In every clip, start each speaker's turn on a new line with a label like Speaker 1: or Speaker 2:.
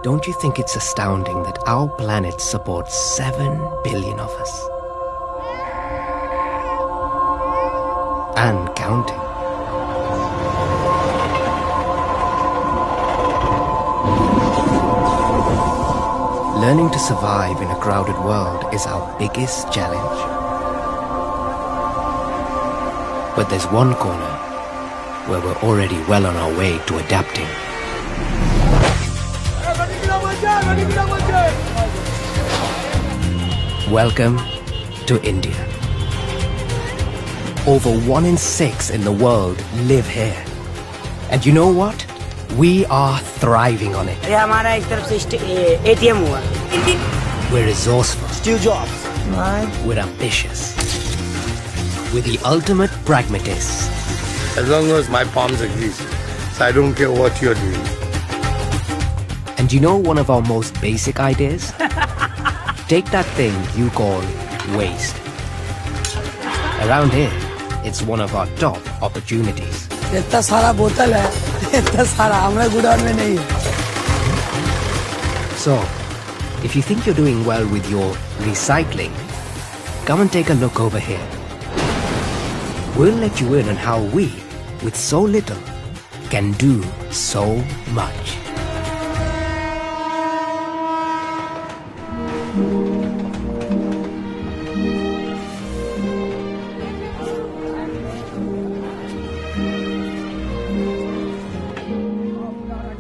Speaker 1: Don't you think it's astounding that our planet supports 7 billion of us? And counting. Learning to survive in a crowded world is our biggest challenge. But there's one corner where we're already well on our way to adapting. Welcome to India. Over 1 in 6 in the world live here. And you know what? We are thriving on it. We're resourceful.
Speaker 2: Steve Jobs.
Speaker 1: We're ambitious. We're the ultimate pragmatists.
Speaker 3: As long as my palms are greasy, so I don't care what you're doing.
Speaker 1: And you know one of our most basic ideas? Take that thing you call waste. Around here, it's one of our top opportunities.
Speaker 2: इतना सारा बोतल है, इतना सारा हमारे गुदाम में नहीं है.
Speaker 1: So, if you think you're doing well with your recycling, come and take a look over here. We'll let you in on how we, with so little, can do so much.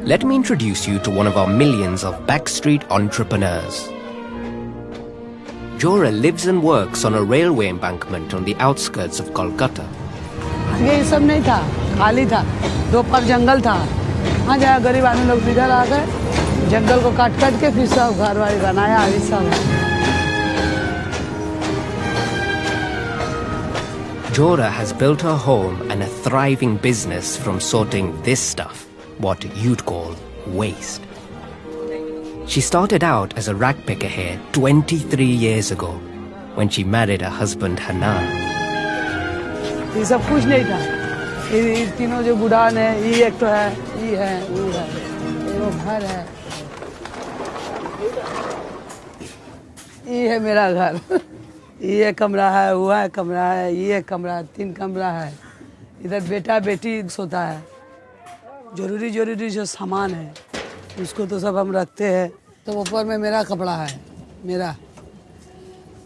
Speaker 1: Let me introduce you to one of our millions of backstreet entrepreneurs. Jora lives and works on a railway embankment on the outskirts of Kolkata.
Speaker 2: ये सब नहीं था, खाली था. 2 पर जंगल था. वहाँ जाया गरीब आदमी लोग इधर आ गए, जंगल को काट के फिर सब घर वाली बनाया. अभी सब
Speaker 1: Jora has built her home and a thriving business from sorting this stuff, what you'd call waste. She started out as a rag picker here 23 years ago when she married her husband Hanan.
Speaker 2: ये सब कुछ नहीं था. ये तीनों जो गुदान है, ये एक तो है, ये है, वो है, वो घर है. ये है मेरा घर. ये कमरा है, वो है कमरा है, ये कमरा, 3 कमरा है. इधर बेटा बेटी सोता है. जरूरी जो सामान है उसको तो सब हम रखते हैं. तो ऊपर में मेरा कपड़ा है, मेरा.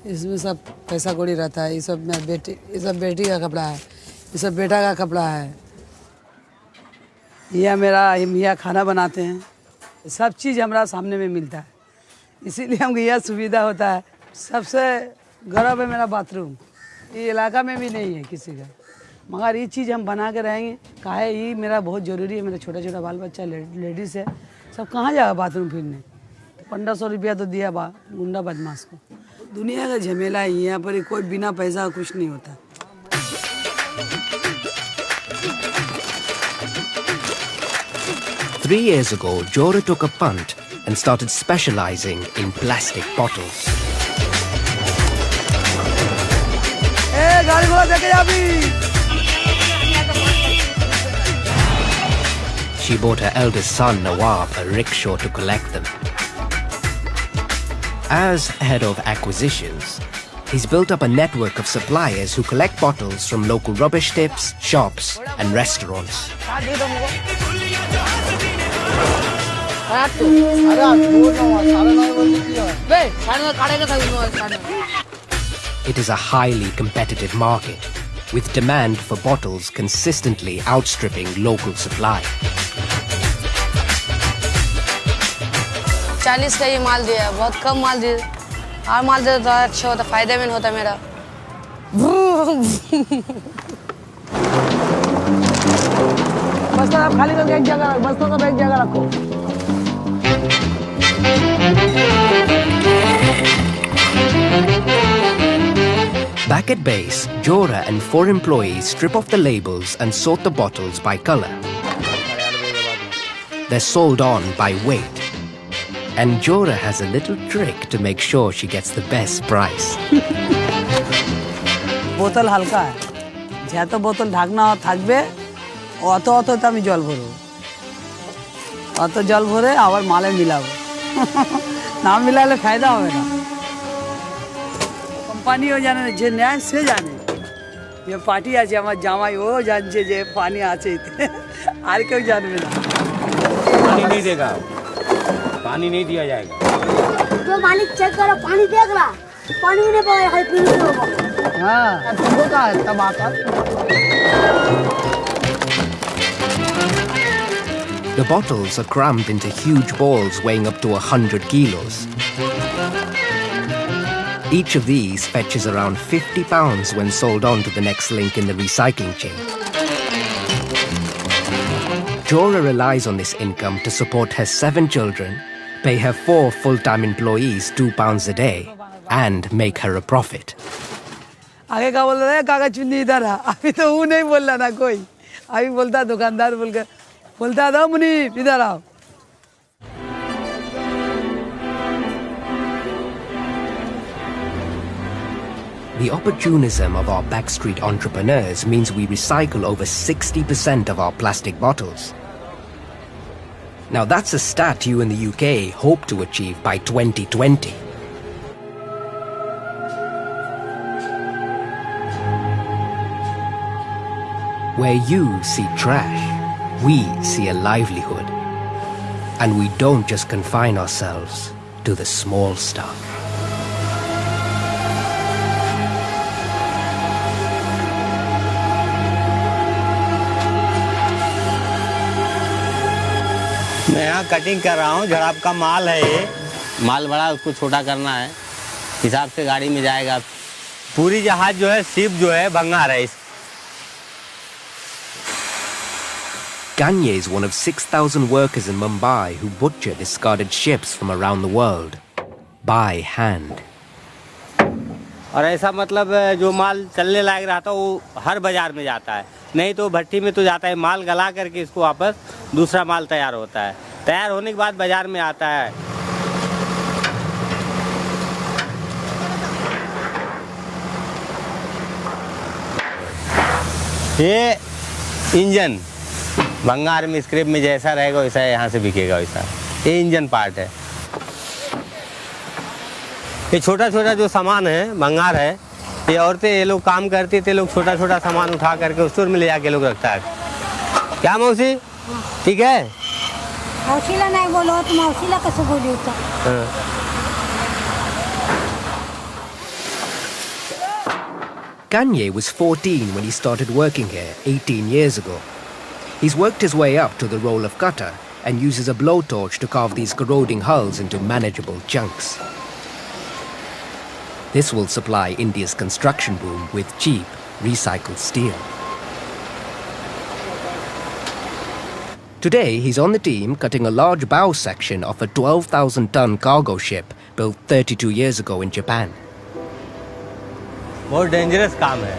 Speaker 2: इसमें सब पैसा कौड़ी रहता है. ये सब बेटी का कपड़ा है, ये सब बेटा का कपड़ा है. यह मेरा हम खाना बनाते हैं. सब चीज़ हमारा सामने में मिलता है, इसीलिए हमको यह सुविधा होता है. सबसे गर्व है मेरा बाथरूम. ये इलाका में भी नहीं है किसी का, मगर ये चीज़ हम बना के रहेंगे. काहे ये मेरा बहुत ज़रूरी है. मेरा छोटा छोटा बाल बच्चा लेडीज़ है, सब कहाँ जाएगा बाथरूम फिरने. 1500 रुपया तो दिया गुंडा बदमाश को. दुनिया का झमेला है यहाँ पर. कोई बिना पैसा कुछ नहीं होता.
Speaker 1: Three years ago, Jora took a punt and started specializing in plastic bottles. She bought her eldest son, Nawab, a rickshaw to collect them. As head of acquisitions, he's built up a network of suppliers who collect bottles from local rubbish tips, shops, and restaurants. It is a highly competitive market, with demand for bottles consistently outstripping local supply.
Speaker 4: 40 का ये माल दिया, बहुत कम माल दिया. और माल देता तो अच्छा होता, फायदेमंद होता मेरा.
Speaker 2: बस आप खाली करके एक जगह, बस तो सब एक जगह रखो.
Speaker 1: Back at base, Jora and 4 employees strip off the labels and sort the bottles by color. They're sold on by weight. And Jora has a little trick to make sure she gets the best price.
Speaker 2: बोतल हल्का है, যেহেতু বোতল ঢাকনা থাকবে অত তো আমি জল ভরবো. और तो जल भरे आवर माले मिलाबो ना मिलाले फायदा হবে না কোম্পানিও জানে যে ন্যায় সে জানে যে পার্টি আছে আমার জামাই ও জানছে যে পানি আছে এতে আর কেউ জানবে না
Speaker 5: पानी नहीं देगा पानी नहीं दिया जाएगा
Speaker 6: तो मालिक चेक करो पानी देख रहा पानी भी नहीं पाए है पीने को
Speaker 2: हाँ तुमको कहा है तब आता
Speaker 1: The bottles are crammed into huge balls weighing up to 100 kilos. Each of these fetches around 50 pounds when sold on to the next link in the recycling chain. Jora relies on this income to support her 7 children, pay her 4 full-time employees £2 a day, and make her a profit.
Speaker 2: आगे का बोल रहा है कागज चुन्नी इधर है अभी तो वो नहीं बोल रहा ना कोई अभी बोलता दुकानदार बोलता था मुनीफ इधर आओ
Speaker 1: The opportunism of our backstreet entrepreneurs means we recycle over 60% of our plastic bottles. Now that's a stat you in the UK hope to achieve by 2020. Where you see trash, we see a livelihood. And we don't just confine ourselves to the small stuff.
Speaker 5: मैं यहाँ cutting कर रहा हूँ झड़प का माल है ये माल बड़ा उसको छोटा करना है हिसाब से गाड़ी में जाएगा पूरी जहाज जो है शिप जो है भंगार है इस
Speaker 1: Ganye is one of 6,000 workers in Mumbai who butcher discarded ships from around the world by hand.
Speaker 5: और ऐसा मतलब जो माल चलने लायक रहता है वो हर बाजार में जाता है नहीं तो भट्टी में तो जाता है माल गला करके इसको वापस दूसरा माल तैयार होता है तैयार होने के बाद बाजार में आता है ये इंजन भंगार में स्क्रैप में जैसा रहेगा वैसा यहाँ से बिकेगा वैसा ये इंजन पार्ट है ये छोटा छोटा जो सामान है भंगार है ये औरतें ये लोग काम करती थे लोग छोटा छोटा सामान उठा करके स्टोर में ले जाके लोग रखता है क्या मौसी ठीक है
Speaker 6: मौसीला नहीं बोलो तो मौसीला कैसे बोली तो
Speaker 1: Ganye was 14 when he started working here 18 years ago. He's worked his way up to the role of cutter and uses a blowtorch to carve these corroding hulls into manageable chunks. This will supply India's construction boom with cheap, recycled steel. Today, he's on the team cutting a large bow section of a 12,000-ton cargo ship built 32 years ago in Japan.
Speaker 5: बहुत dangerous काम है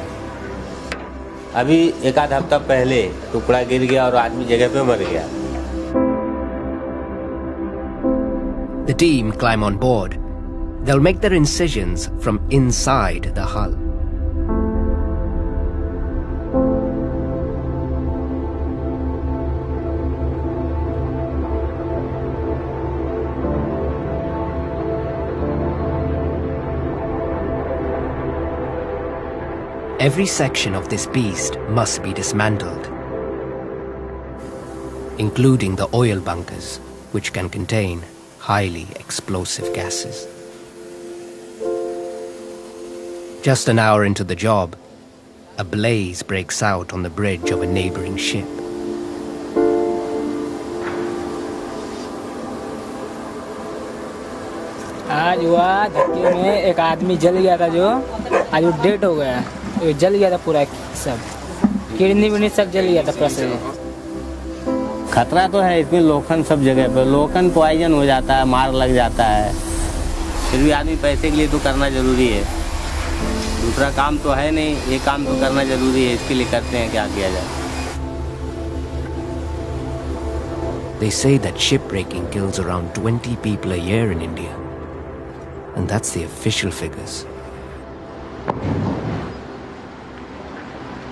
Speaker 5: अभी एक आध हफ्ता पहले टुकड़ा गिर गया और आदमी जगह पे मर गया
Speaker 1: The team climb on board. They'll make their incisions from inside the hull. Every section of this beast must be dismantled, including the oil bunkers, which can contain highly explosive gases. Just an hour into the job, a blaze breaks out on the bridge of a neighboring ship.
Speaker 7: आज हुआ धक्के में एक आदमी जल गया था जो आज वो डेड हो गया जल गया था पूरा सब किडनी विडनी सब जल गया था पूरा शरीर
Speaker 5: खतरा तो है इसमें लोखंड सब जगह पे लोखंड पॉइजन हो जाता है मार लग जाता है फिर भी आदमी पैसे के लिए तो करना जरूरी है दूसरा काम तो है नहीं ये काम तो करना जरूरी है इसके लिए करते हैं क्या किया जाए
Speaker 1: They say that shipbreaking kills around 20 people a year in India. And that's the official figures.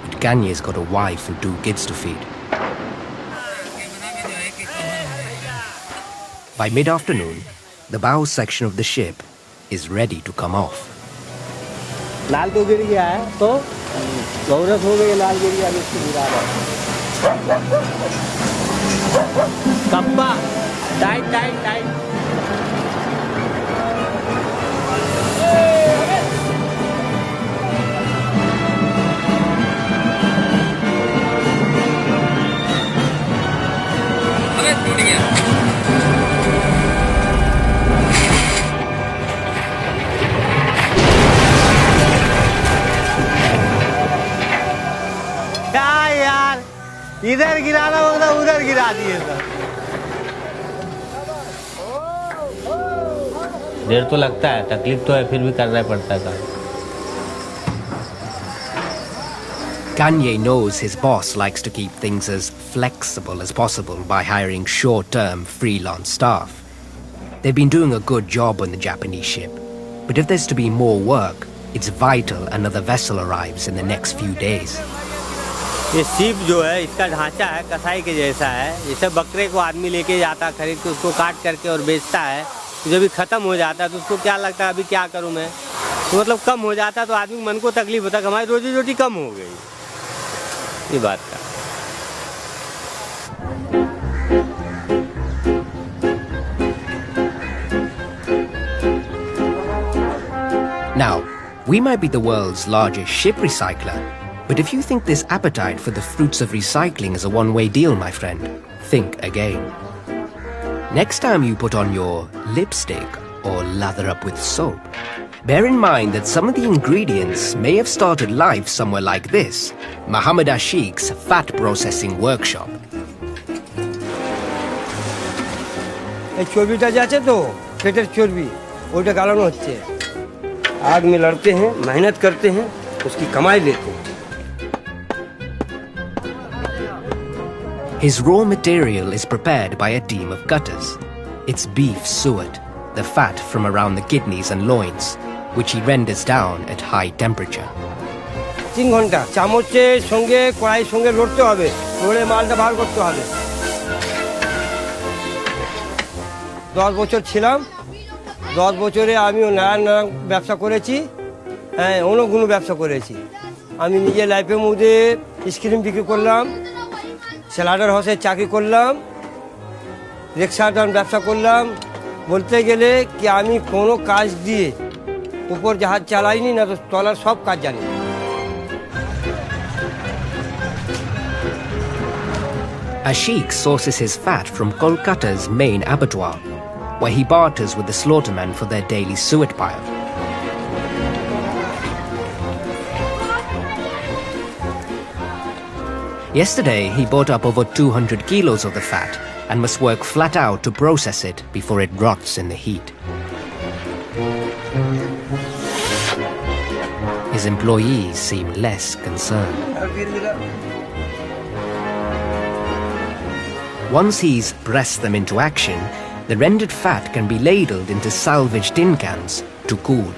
Speaker 1: But Ganye's got a wife and 2 kids to feed. By mid-afternoon, the bow section of the ship is ready to come off.
Speaker 5: लाल तो गिर गया है, तो गौरस हो गई, लाल गिर गया, इसको गिरा रहा कब्बा टाइट टाइट टाइट। इधर गिराना होगा, उधर गिरा दिए सर। देर तो लगता है, तकलीफ तो है, फिर भी करना पड़ता है काम।
Speaker 1: Kanye knows his boss likes to keep things as flexible as possible by hiring short-term freelance staff. They've been doing a good job on the Japanese ship, but if there's to be more work, it's vital another vessel arrives in the next few days.
Speaker 5: ये सीप जो है, इसका ढांचा है कसाई के जैसा है। जैसे बकरे को आदमी लेके जाता खरीद के, उसको काट करके और बेचता है, तो जब भी ख़त्म हो जाता है तो उसको क्या लगता है अभी क्या करूं मैं, तो मतलब कम हो जाता है तो आदमी मन को तकलीफ होता है कि हमारी रोजी रोटी कम हो गई, ये बात का।
Speaker 1: Now, we might be the world's largest ship recycler, but if you think this appetite for the fruits of recycling is a one-way deal, my friend, think again. Next time you put on your lipstick or lather up with soap, bear in mind that some of the ingredients may have started life somewhere like this, Muhammad Ashiq's fat processing workshop.
Speaker 8: चर्बीटा जाचे तो पेटेर चर्बी ओटा गालानो होच्छे। आग में लड़ते हैं, मेहनत करते हैं, उसकी कमाई लेते हैं।
Speaker 1: His raw material is prepared by a team of cutters. It's beef suet, the fat from around the kidneys and loins, which he renders down at high temperature.
Speaker 8: 3 ঘন্টা চামচের সঙ্গে কড়াইয়ের সঙ্গে লড়তে হবে, লড়ে মালটা বার করতে হবে। 10 বছর ছিলাম, 10 বছরে আমি নানান ব্যবসা করেছি, হ্যাঁ অনেকগুলো ব্যবসা করেছি। আমি নিজে লাইফের মধ্যে আইসক্রিম বিক্রি করলাম, স্যালাডার হাউসে চাকরি করলাম, রিক্সাটার ব্যবসা করলাম। বলতে গেলে কি আমি কোনো কাজ দিয়ে উপর জাহাজ চালাইনি, না তো তলার সব কাজ জানি।
Speaker 1: Ashiq sources his fat from Kolkata's main abattoir, where he barters with the slaughtermen for their daily suet pile. Yesterday, he bought up over 200 kilos of the fat and must work flat out to process it before it rots in the heat. His employees seem less concerned. Once he's pressed them into action, the rendered fat can be ladled into salvaged tin cans to cool.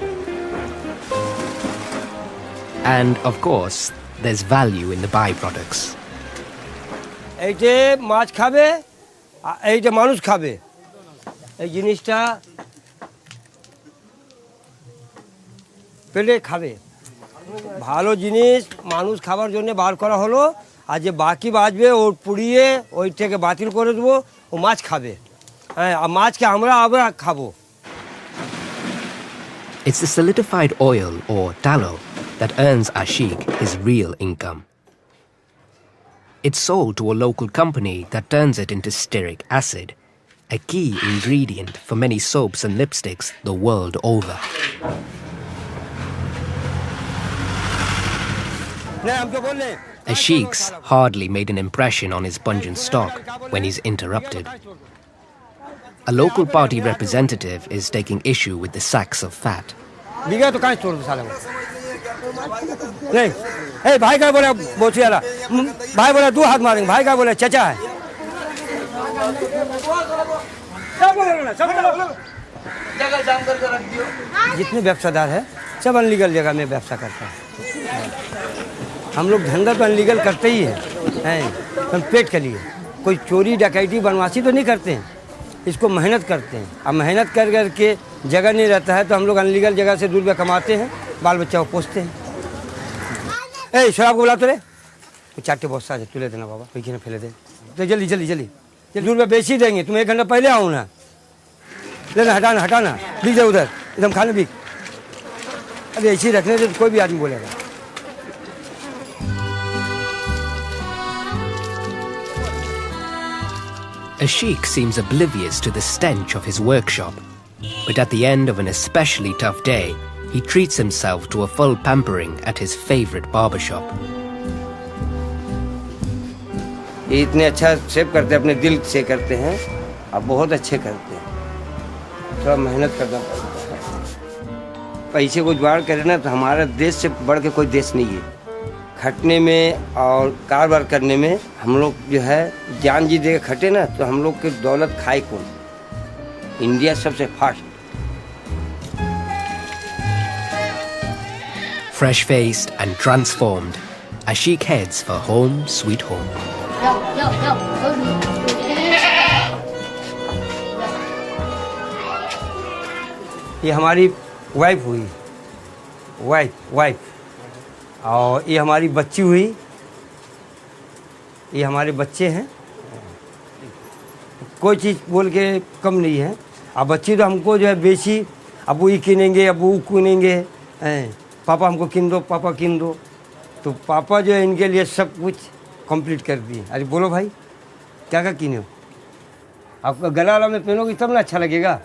Speaker 1: And, of course, there's value in the byproducts.
Speaker 8: এইটা মাছ খাবে, এইটা মানুষ খাবে। এই জিনিসটা পেলে খাবে। ভালো জিনিস মানুষ খাবার জন্য বার করা হলো, আর যে বাকি বাঁচবে ও পুড়িয়ে ওই থেকে বাতিল করে দেবো, ও মাছ খাবে। হ্যাঁ, আর মাছকে আমরা আবার খাবো।
Speaker 1: It's the solidified oil, or tallow, that earns Ashiq his real income. It's sold to a local company that turns it into stearic acid, a key ingredient for many soaps and lipsticks the world over. Ashiq's hardly made an impression on his pungent stock when he's interrupted. A local party representative is taking issue with the sacks of fat.
Speaker 8: ए भाई का बोले बोची वाला, भाई बोले 2 हाथ मारेंगे, भाई का बोले चचा है। जितने व्यवसादार है सब अनलीगल जगह में व्यवसा करता है। हम लोग धंधा तो अनलीगल करते ही हैं, हम पेट के लिए। कोई चोरी डकैती बनवासी तो नहीं करते हैं, इसको मेहनत करते हैं। अब मेहनत कर करके जगह नहीं रहता है तो हम लोग अनलीगल जगह से ₹2 कमाते हैं, बाल बच्चा को पोसते हैं। ए शराब को बुला तो रे, तो चाटे बहुत सारे तू ले देना बाबा, कोई ना फैले दे तो जल्दी जल्दी जल्दी ₹2 बेच ही देंगे। तुम 1 घंटा पहले आओ ना, लेना हटाना हटाना, बिक जाए उधर एकदम खाने बिक। अरे ऐसे ही रखने से कोई भी आदमी बोलेगा।
Speaker 1: Ashiq seems oblivious to the stench of his workshop, but at the end of an especially tough day, he treats himself to a full pampering at his favorite barbershop.
Speaker 8: ये इतने अच्छा शेप करते हैं, अपने दिल से करते हैं और बहुत अच्छे करते हैं। थोड़ा मेहनत करना पड़ता है। पैसे को जुगाड़ करें ना तो हमारा देश से बढ़ के कोई देश नहीं है। खटने में और कारोबार करने में हम लोग जो है जान जी दे खटे ना तो हम लोग की दौलत खाए कौन। इंडिया सबसे fast.
Speaker 1: Fresh-faced and transformed, Ashiq heads for home sweet home.
Speaker 8: ये हमारी वाइफ हुई, वाइफ और ये हमारी बच्ची हुई, ये हमारे बच्चे हैं। कोई चीज़ बोल के कम नहीं है। अब बच्ची तो हमको जो है बेची, अब वो किनेंगे, अब वो किनेंगे, पापा हमको किन दो, पापा किन दो। तो पापा जो है इनके लिए सब कुछ कंप्लीट कर दिए। अरे बोलो भाई क्या क्या किने हो? आपका गला वाला में पहनोगे तब ना अच्छा लगेगा।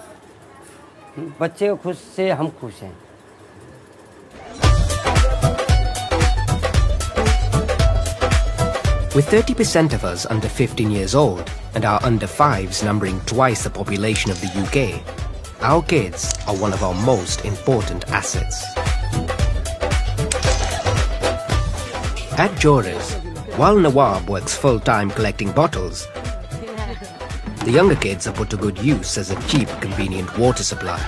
Speaker 8: बच्चे खुश से हम खुश हैं।
Speaker 1: With 30% of us under 15 years old and our under 5s numbering twice the population of the UK, our kids are one of our most important assets. At Jora's, while Nawab works full-time collecting bottles, the younger kids are put to good use as a cheap, convenient water supply.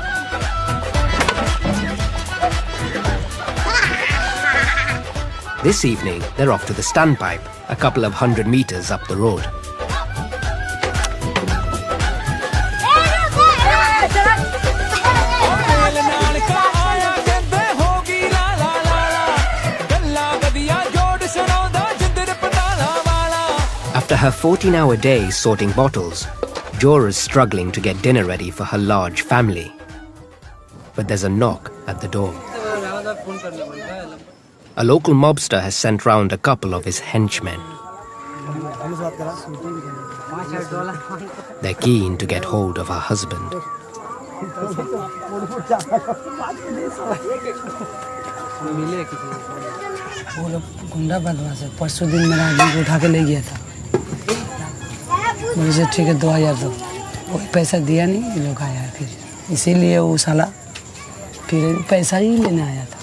Speaker 1: This evening, they're off to the standpipe, a couple of 100 meters up the road. After her 14-hour day sorting bottles, Jora's struggling to get dinner ready for her large family. But there's a knock at the door. A local mobster has sent round a couple of his henchmen. They're keen to get hold of her husband.
Speaker 2: वो लोग गुंडा बदमाश है। परसों दिन मेरा आदमी को उठा के ले गया था। मुझे ठीक है 2000 दो, कोई पैसा दिया नहीं, ये लोग आया है फिर, इसीलिए वो साला फिर पैसा ही लेने आया था।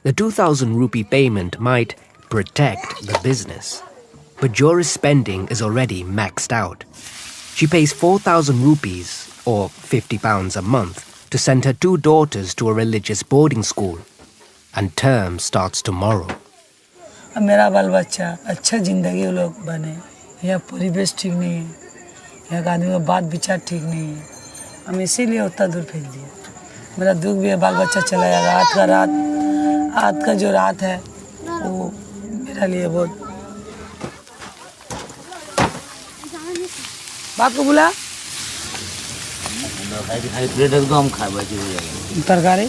Speaker 1: The 2,000 rupee payment might protect the business, but Jora's spending is already maxed out. She pays 4,000 rupees, or £50 a month, to send her 2 daughters to a religious boarding school, and term starts tomorrow.
Speaker 2: अब मेरा बाल बच्चा अच्छा जिंदगी वो लोग बने, यहाँ परिवेश ठीक नहीं है, यहाँ का आदमी का बात विचार ठीक नहीं है, हम इसीलिए उतना दूर भेज दिए। मेरा दुख भी है, बाल बच्चा चला जाएगा। आज का जो रात है वो मेरे लिए बहुत। बाप को बुला तरकारी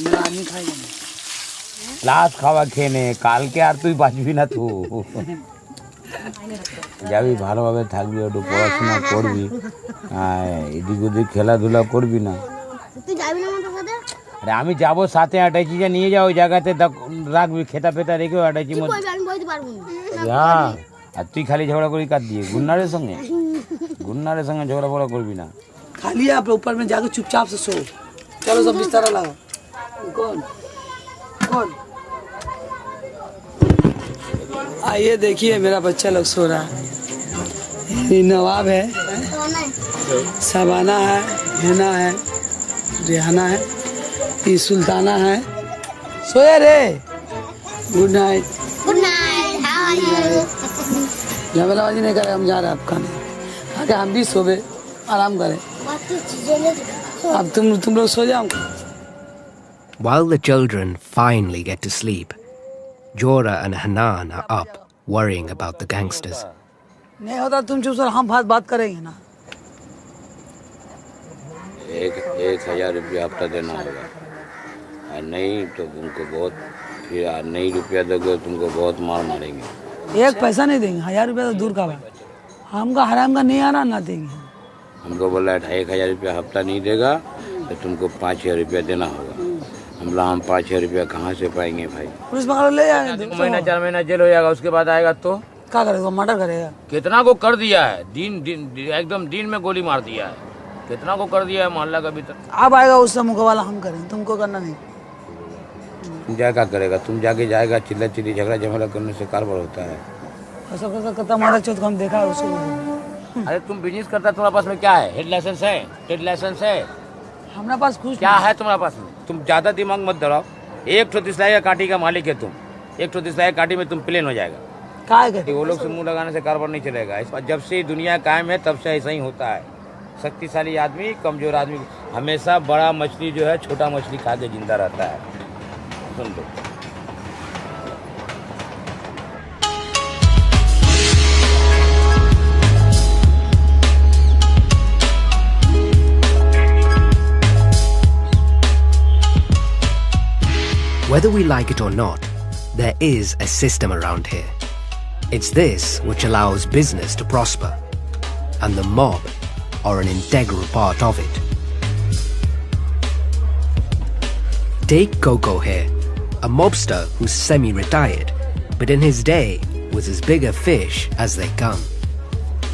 Speaker 2: मेरा आदमी खाएगा
Speaker 9: लास्ट खावा खेने काल के আর তুই বাঁচবি না তো যাবি ভালোভাবে থাকবি একটু পড়াশোনা করবি এদিক ওদিক খেলাধুলা করবি না
Speaker 6: তুই যাবি না আমার সাথে
Speaker 9: আরে আমি যাব সাথে আটাইছি যে নিয়ে যাও ওই জায়গাতে রাখবি খেতা পেতা রেখে আটাইছি
Speaker 6: আমি বইতে পারবো না
Speaker 9: আর তুই খালি ঝগড়া করি কাট দিয়ে গুন্নারের সঙ্গে ঝগড়া বড়া করবি না
Speaker 2: खाली आप ऊपर में जाकर चुपचाप से सो। चलो सब बिस्तर लगाओ। कौन आइए देखिए मेरा बच्चा लोग सो रहा है। ये नवाब है, शबाना है, हिना है, रेहाना है, ये सुल्ताना है। सोया रे। Good night.
Speaker 6: Good night.
Speaker 2: झमेलाबाजी नहीं करे, हम जा रहे हैं आप खाने, खा के हम भी सोवे आराम करें। अब तुम लोग सो जाओ।
Speaker 1: While the children finally get to sleep, Jora and Hanan are up, worrying about the gangsters.
Speaker 2: नहीं होता तुम चुप, सर हम बात करेंगे ना।
Speaker 9: 1,000 रुपया हफ्ता देना होगा, और नहीं तो तुमको बहुत, फिर नहीं रुपया दोगे तुमको बहुत मार मारेंगे।
Speaker 2: एक पैसा नहीं देंगे, 1,000 रुपया तो दूर का बात, हमका हराम का नहीं आना ना देंगे।
Speaker 9: हमको बोला 1,000 रुपया हफ्ता नहीं देगा तो तुमको 5,000 रुपया देना होगा। हम 5,000 रुपया कहाँ से पाएंगे भाई?
Speaker 2: पुलिस पकड़ ले जाएंगे।
Speaker 10: महीना 4 महीना जेल हो जाएगा, उसके बाद आएगा तो
Speaker 2: क्या करेगा? मर्डर करेगा।
Speaker 10: कितना को कर दिया है, एकदम दिन में गोली मार दिया है, कितना को कर दिया है मोहल्ला का भीतर।
Speaker 2: अब आएगा उससे मुकाबला हम करें, तुमको करना नहीं।
Speaker 9: तुम क्या करेगा? तुम जाएगा चिल्ला चिल्ली झगड़ा झमेला करने से कारबार होता है।
Speaker 2: ऐसा करता मारा चौथ हम देखा है उसको।
Speaker 10: अरे तुम बिजनेस करता है, तुम्हारे पास में क्या है? हेड लाइसेंस है? ट्रेड लाइसेंस है?
Speaker 2: हमारे पास कुछ
Speaker 10: क्या है तुम्हारे पास में? तुम ज्यादा दिमाग मत दौड़ाओ। एक ठो दिसलाई काठी का मालिक है तुम, एक ठो दिसलाई काठी में तुम प्लेन हो जाएगा। वो लोग से मुंह लगाने से कारोबार नहीं चलेगा। इस बार जब से दुनिया कायम है तब से ऐसा ही होता है। शक्तिशाली आदमी कमजोर आदमी हमेशा बड़ा मछली जो है छोटा मछली खा के जिंदा रहता है। सुन लो,
Speaker 1: Whether we like it or not, there is a system around here. It's this which allows business to prosper, and the mob are an integral part of it. Take Coco here, a mobster who's semi-retired, but in his day was as big a fish as they come.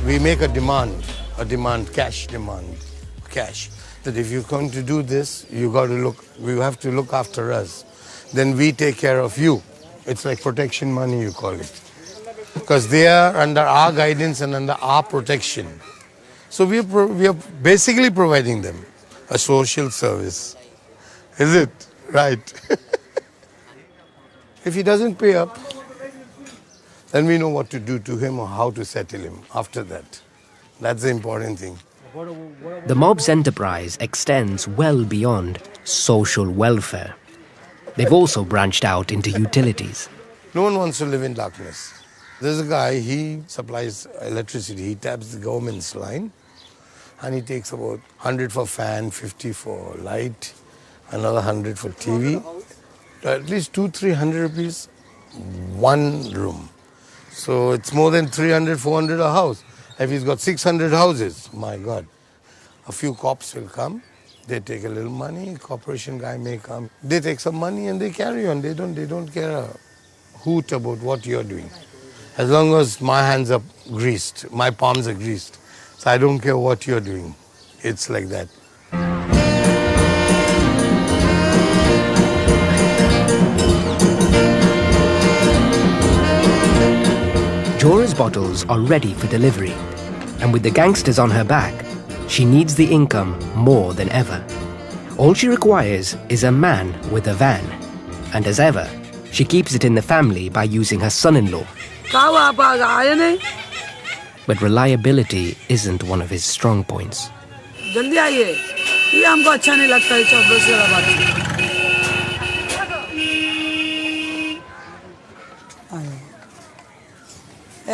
Speaker 3: We make a demand, cash demand, cash. That if you're going to do this, you have to look after us. Then we take care of you. It's like protection money, you call it. Because they are under our guidance and under our protection. So we are basically providing them a social service. Is it? Right. If he doesn't pay up, then we know what to do to him or how to settle him after that. That's the important thing.
Speaker 1: The mob's enterprise extends well beyond social welfare. They've also branched out into utilities.
Speaker 3: No one wants to live in darkness. There's a guy, he supplies electricity. He taps the government's line and he takes about 100 for fan, 50 for light, another 100 for TV. At least 200-300 rupees, one room. So it's more than 300-400 a house. If he's got 600 houses, my God. A few cops will come. They take a little money, corporation guy may come. They take some money and they carry on. They don't care a hoot about what you're doing. As long as my hands are greased, my palms are greased. So I don't care what you're doing. It's like that.
Speaker 1: Jora's bottles are ready for delivery, and with the gangsters on her back, she needs the income more than ever. All she requires is a man with a van. And as ever, she keeps it in the family by using her son-in-law. But reliability isn't one of his strong points.
Speaker 2: जल्दी आइए, ये हमको अच्छा नहीं लगता है चौबीस वाला बात।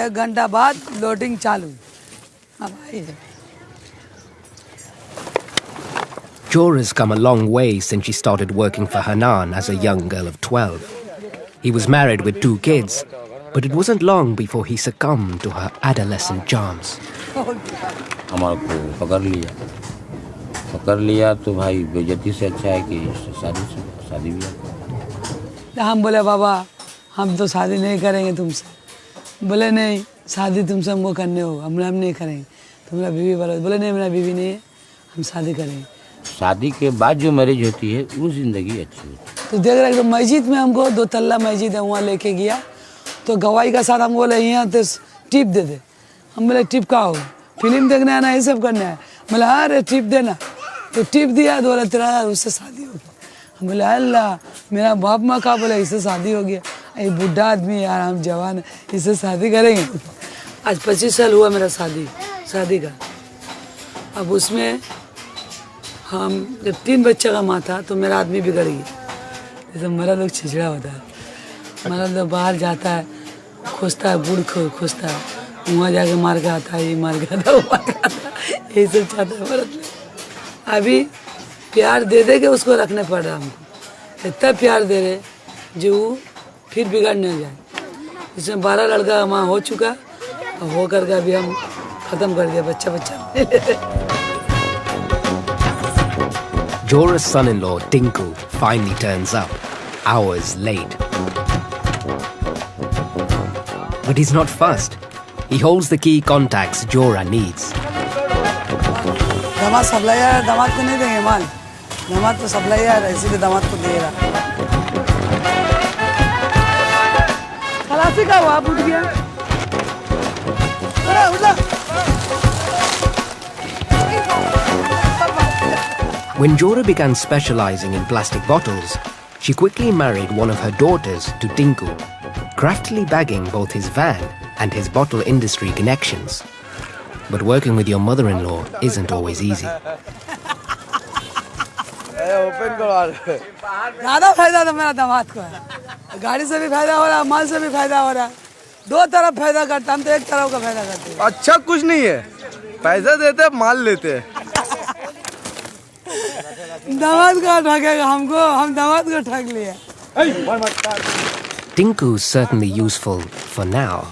Speaker 2: एक घंटा बाद लोडिंग चालू। अब आइए।
Speaker 1: Jora's come a long way since she started working for Hanan as a young girl of 12. He was married with 2 kids, but it wasn't long before he succumbed to her adolescent charms.
Speaker 9: हमारे को पकड़ लिया तो भाई बेइज्जती से अच्छा है कि शादी भी।
Speaker 2: हम बोले बाबा हम तो शादी नहीं करेंगे तुमसे। बोले नहीं, शादी तुमसे हमको करने हो, हम नहीं करेंगे। तुम्हारा बीवी बोले नहीं, मेरा बीवी नहीं है, हम शादी करेंगे।
Speaker 9: शादी के बाद जो मैरिज होती है वो जिंदगी अच्छी होती है।
Speaker 2: तो देख रहे तो मस्जिद में हमको 2 तल्ला मस्जिद है, वहाँ लेके गया तो गवाही का साथ हम बोले यहाँ तो टिप दे दे। हम बोले टिप का हो, फिल्म देखने आना ये सब करना है। बोले अरे टिप देना, तो टिप दिया तो बोला तेरा उससे शादी हो गई। हम बोले अल्लाह, मेरा बाप माँ का बोले इससे शादी हो गया। ये बुढ़ा आदमी यार, हम जवान, इससे शादी करेंगे। आज 25 साल हुआ मेरा शादी का। अब उसमें हम जब 3 बच्चा का माँ था तो मेरा आदमी बिगड़ गया। जैसे मर्द लोग छिछड़ा होता है, मर्द लोग बाहर जाता है, खोजता है, बूढ़ खोजता है, वहाँ जाके मार के आता है, ये मार के आता है, वो मार के आता है, यही सब चाहता है मर्द लोग। अभी प्यार दे दे के उसको रखने पड़ रहा हमको, इतना प्यार दे रहे जो वो फिर बिगड़ नहीं जाए। इसमें 12 लड़का का माँ हो चुका, और हो करके अभी हम खत्म कर दिया, बच्चा
Speaker 1: Jora's son-in-law, Tinku, finally turns up, hours late. But he's not fussed. He holds the key contacts Jora needs.
Speaker 2: दामाद सप्लायर, दामाद को नहीं देंगे माल, दामाद तो सप्लायर है, इसीलिए दामाद को देगा। खलासी का हुआ, उठ गया।
Speaker 1: When Jora began specializing in plastic bottles, she quickly married one of her daughters to Tinku, craftily bagging both his van and his bottle industry connections. But working with your mother-in-law isn't always easy.
Speaker 2: ज़्यादा फायदा तो मेरा दामाद को है, गाड़ी से भी फायदा हो रहा है, माल से भी फायदा हो रहा है, 2 तरफ फायदा करता, हम तो एक तरफ का फायदा करते हैं।
Speaker 11: अच्छा कुछ नहीं है, पैसा देते माल लेते हैं।
Speaker 2: दामाद को ठगेगा हमको, हम दामाद को ठग लिया।
Speaker 1: Tinku's certainly useful for now.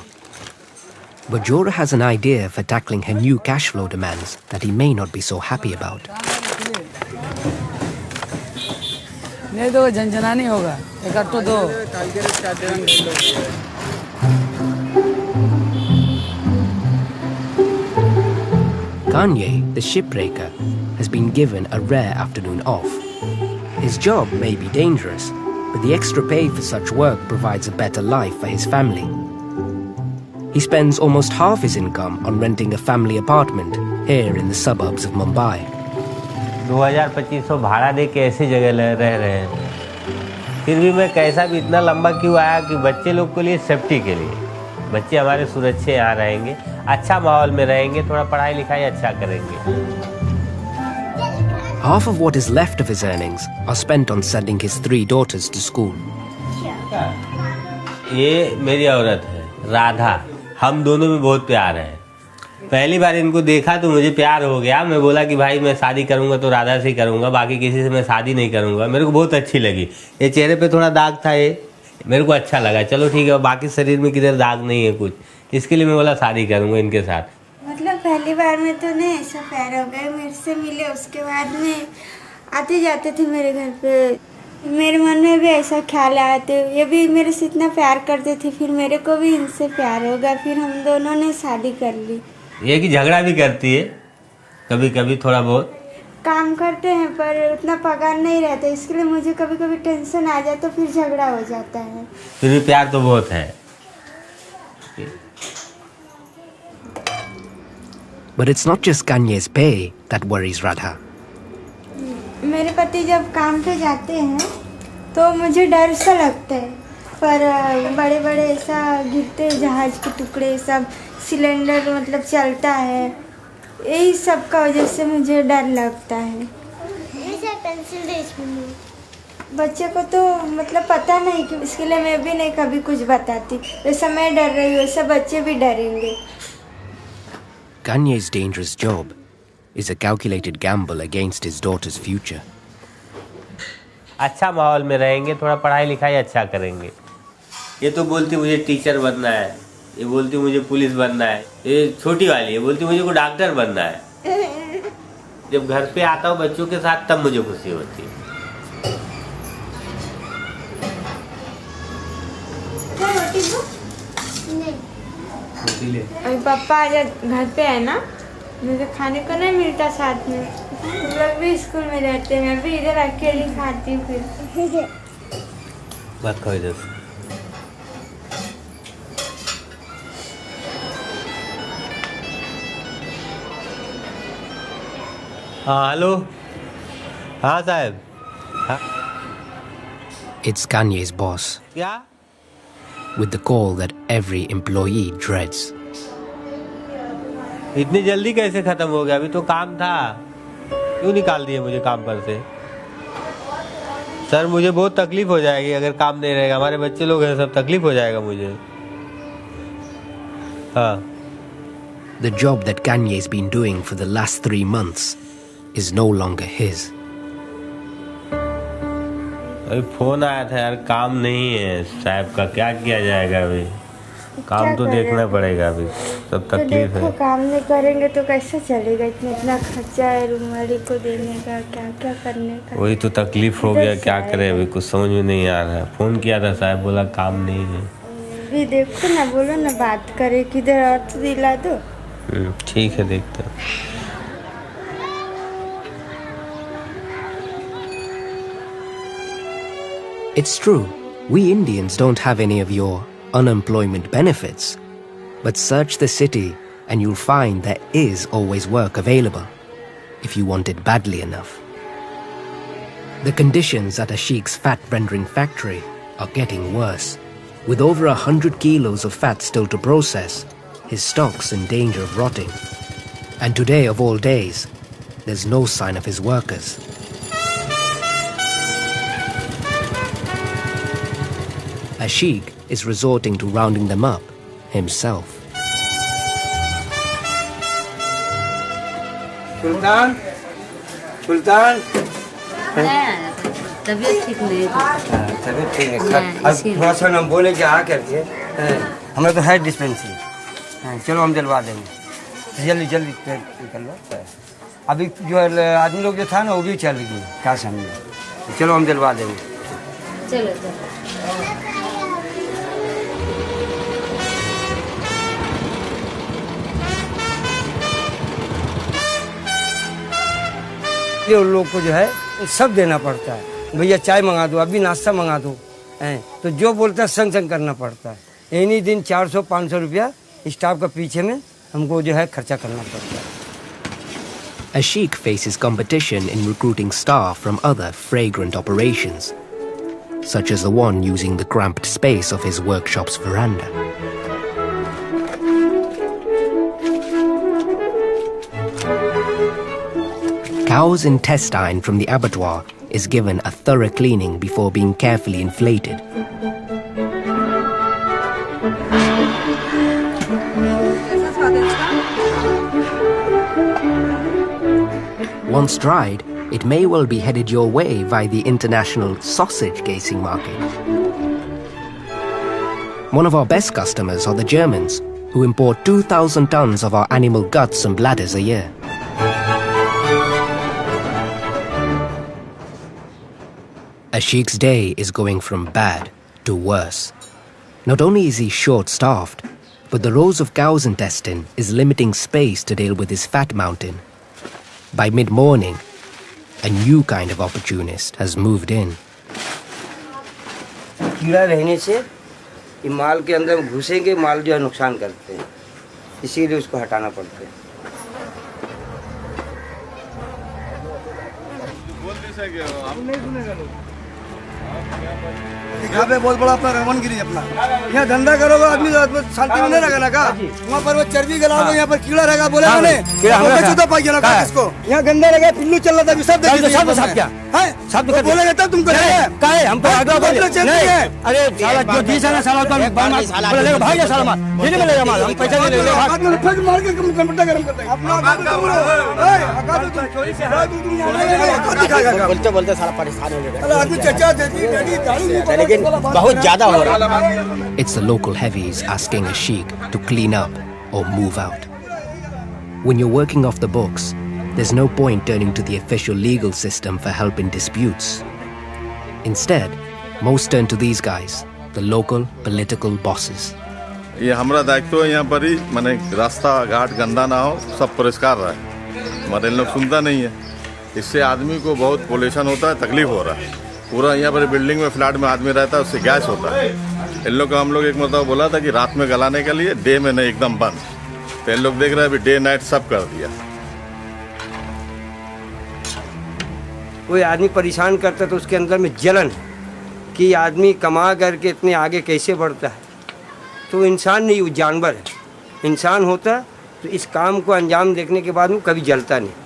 Speaker 1: But Jora has an idea for tackling her new cash flow demands that he may not be so happy about.
Speaker 2: नहीं तो झंझना नहीं होगा, इकट्ठो दो।
Speaker 1: Kanye, the shipbreaker, has been given a rare afternoon off. His job may be dangerous, but the extra pay for such work provides a better life for his family. He spends almost half his income on renting a family apartment here in the suburbs of Mumbai.
Speaker 5: 2200 भाड़ा दे के ऐसी जगह रह रहे हैं, फिर भी मैं कैसा भी इतना लंबा क्यों आया कि बच्चे लोग के लिए, सेफ्टी के लिए, बच्चे हमारे सुरक्षित यहाँ रहेंगे, अच्छा माहौल में रहेंगे, थोड़ा पढ़ाई लिखाई अच्छा करेंगे।
Speaker 1: Half of what is left of his earnings are spent on sending his 3 daughters to school.
Speaker 5: ये मेरी औरत है, राधा, हम दोनों में बहुत प्यार है। पहली बार इनको देखा तो मुझे प्यार हो गया, मैं बोला कि भाई मैं शादी करूंगा तो राधा से ही करूंगा, बाकी किसी से मैं शादी नहीं करूंगा। मेरे को बहुत अच्छी लगी, ये चेहरे पे थोड़ा दाग था, ये मेरे को अच्छा लगा, चलो ठीक है, बाकी शरीर में किधर दाग नहीं है कुछ, इसके लिए मैं बोला शादी करूंगा इनके साथ।
Speaker 12: मतलब पहली बार में तो नहीं ऐसा प्यार हो गया, मेरे से मिले, उसके बाद में आते जाते थे मेरे घर पे, मेरे मन में भी ऐसा ख्याल आया था, ये भी मेरे से इतना प्यार करते थे, फिर मेरे को भी इनसे प्यार हो गया, फिर हम दोनों ने शादी कर ली।
Speaker 5: ये कि झगड़ा भी करती है कभी कभी, थोड़ा बहुत
Speaker 12: काम करते हैं पर उतना पगार नहीं रहता, इसके लिए मुझे कभी कभी टेंशन आ जाए तो फिर झगड़ा हो जाता है।
Speaker 5: फिर भी प्यार तो बहुत है।
Speaker 1: But it's not just Kanye's pay that worries Radha.
Speaker 12: मेरे पति जब काम पे जाते हैं तो मुझे डर सा लगता है, पर बड़े बड़े ऐसा गिरते जहाज के टुकड़े, सब सिलेंडर मतलब चलता है, यही सब का वजह से मुझे डर लगता है। बच्चे को तो मतलब पता नहीं कि इसके लिए मैं भी नहीं कभी कुछ बताती, वैसा मैं डर रही हूँ वैसा बच्चे भी डरेंगे।
Speaker 1: Kanye's dangerous job is a calculated gamble against his daughter's future.
Speaker 5: अच्छा माहौल में रहेंगे, थोड़ा पढ़ाई लिखाई अच्छा करेंगे। ये तो बोलती मुझे टीचर बनना है, ये बोलती मुझे पुलिस बनना है, ये छोटी वाली है बोलती मुझे को डॉक्टर बनना है। जब घर पे आता हूँ बच्चों के साथ तब मुझे खुशी होती है।
Speaker 12: अभी पापा आज घर पे है ना, मुझे खाने को नहीं मिलता साथ में, लोग भी स्कूल में रहते हैं, मैं भी इधर अकेली खाती हूँ। फिर
Speaker 5: बात खाओ इधर। हाँ हेलो, हाँ साहब।
Speaker 1: It's Kanye's boss.
Speaker 5: क्या?
Speaker 1: with the call that every employee dreads.
Speaker 5: इतनी जल्दी कैसे खत्म हो गया? अभी तो काम था, क्यों निकाल दिए मुझे काम पर से? सर मुझे बहुत तकलीफ हो जाएगी अगर काम नहीं रहेगा, हमारे बच्चे लोग हैं, सब तकलीफ हो जाएगा मुझे। हाँ।
Speaker 1: The job that Kanye's been doing for the last 3 months is no longer his.
Speaker 5: अभी फोन आया था यार, काम नहीं है साहब का, क्या किया जाएगा? अभी काम तो देखना पड़ेगा, अभी सब तकलीफ है।
Speaker 12: काम नहीं करेंगे तो कैसे चलेगा? इतना खर्चा है रूम वाली को देने का, क्या क्या करने का।
Speaker 5: वही तो तकलीफ हो गया, क्या करे अभी कुछ समझ में नहीं आ रहा है। फोन किया था साहब, बोला काम नहीं है।
Speaker 12: भी देखो ना, बोलो ना, बात करे, किधर और तो दिला दो।
Speaker 5: ठीक है, देखते हैं।
Speaker 1: It's true, we Indians don't have any of your unemployment benefits, but search the city and you'll find there is always work available, if you want it badly enough. The conditions at Ashiq's fat rendering factory are getting worse. With over 100 kilos of fat still to process, his stock's in danger of rotting. And today of all days, there's no sign of his workers. Ashiq is resorting to rounding them up himself.
Speaker 8: सुल्तान, सुल्तान,
Speaker 4: तबीयत ठीक नहीं है।
Speaker 8: तबीयत ठीक है। अब थोड़ा सा हम बोले कि आ करके, हमें तो है डिस्पेंसरी, चलो हम दिलवा देंगे, जल्दी जल्दी निकल लो। अभी जो आदमी लोग जो था ना वो भी चल गई, क्या समझे, चलो हम दिलवा देंगे।
Speaker 4: चलो चलो।
Speaker 8: ये उन लोग को जो है सब देना पड़ता है, भैया चाय मंगा दो, अभी नाश्ता मंगा दो, तो जो बोलता है संग संग करना पड़ता है। इन्हीं दिन 400-500 रुपया स्टाफ का पीछे में हमको जो है खर्चा करना पड़ता है।
Speaker 1: Ashiq faces competition in recruiting staff from other fragrant operations, such as the one using the cramped space of his workshop's veranda. Cow's intestine from the abattoir is given a thorough cleaning before being carefully inflated. Once dried, it may well be headed your way via the international sausage casing market. One of our best customers are the Germans, who import 2,000 tons of our animal guts and bladders a year. Ashiq's day is going from bad to worse. Not only is he short-staffed, but the rows of cow's intestine is limiting space to deal with his fat mountain. By mid-morning, a new kind of opportunist has moved in.
Speaker 8: कीड़ा रहने से ये माल के अंदर घुसेंगे, माल जो है नुकसान करते हैं, इसीलिए उसको हटाना पड़ता है।
Speaker 11: यहाँ पे बहुत बड़ा अपना रमनगिरी अपना, यहाँ धंधा करोगे आदमी शांति में नहीं रहेगा ना का, वहाँ पर वो चर्बी गलाओगे, यहाँ पर कीड़ा रहेगा, बोले जूता पाई ना का इसको, यहाँ गंदा रहेगा, पिल्लू चल रहा था, सब क्या है, सब बोलेंगे तब तुमको हमको अरे साला जो दी साला साला भाग गया साला माल मिलेगा माल, हम पैसा नहीं लेंगे, मार के कंप्यूटर गरम करते बोलते बोलते साला परेशान हो गया।
Speaker 1: It's the local heavies asking Ashiq to clean up or move out. When you're working off the books, there's no point turning to the official legal system for help in disputes. Instead, most turn to these guys, the local political bosses.
Speaker 13: ये हमारा दायित्व है यहाँ पर ही, माने रास्ता घाट गंदा ना हो, सब परिष्कार रहे, हमारे लोग सुनता नहीं है, इससे आदमी को बहुत पोल्यूशन होता है, तकलीफ हो रहा है। पूरा यहाँ पर बिल्डिंग में फ्लैट में आदमी रहता है, उससे गैस होता है। इन लोग को हम लोग एक मतलब बोला था कि रात में गलाने के लिए, डे में नहीं, एकदम बंद। तो इन लोग देख रहे हैं अभी डे नाइट सब कर दिया।
Speaker 8: कोई आदमी परेशान करता तो उसके अंदर में जलन कि आदमी कमा करके इतने आगे कैसे बढ़ता है, तो इंसान नहीं, वो जानवर है। इंसान होता तो इस काम को अंजाम देखने के बाद में कभी जलता नहीं।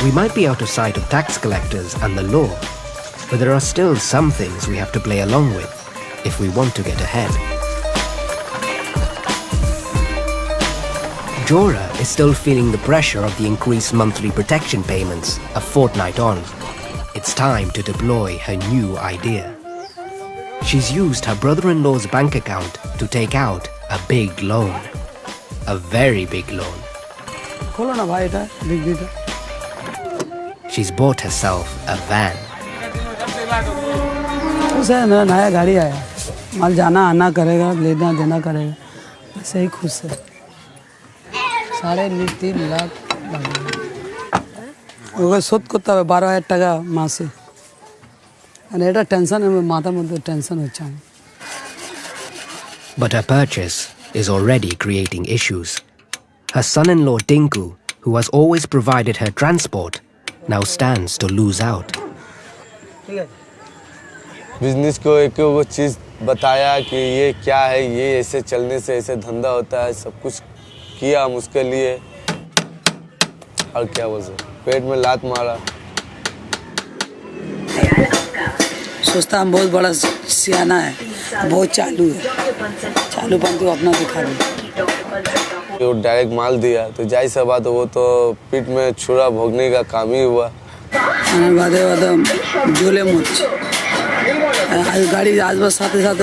Speaker 1: We might be out of sight of tax collectors and the law, but there are still some things we have to play along with if we want to get ahead. Jora is still feeling the pressure of the increased monthly protection payments a fortnight on. It's time to deploy her new idea. She's used her brother-in-law's bank account to take out a big loan. A very big loan. She's bought herself a van.
Speaker 2: खुश है, मेरा नया गाड़ी आया, माल जाना आना करेगा, लेना देना करेगा, ऐसे ही खुश है। 3.5 लाख ওকে শোধ করতে হবে 12,000 টাকা মাসে। আর এটা টেনশন, মাথার মধ্যে টেনশন হচ্ছে আমার।
Speaker 1: But her purchase is already creating issues. Her son-in-law Tinku, who has always provided her transport, now stands to lose out.
Speaker 14: Business को एक चीज़ बताया कि ये क्या है, ये ऐसे चलने से ऐसे धंधा होता है, सब कुछ किया हम उसके लिए, और क्या बोल सकते, पेट में लात मारा।
Speaker 2: सोचता हम बहुत बड़ा सियाना है, बहुत चालू है, चालूपन तो अपना दिखा दे।
Speaker 14: वो डायरेक्ट माल दिया तो जाहिर सा बात, वो तो पीठ में छुरा भोगने का काम ही हुआ।
Speaker 2: वादे झोले मुझ गाड़ी आज बस साथ ही साथ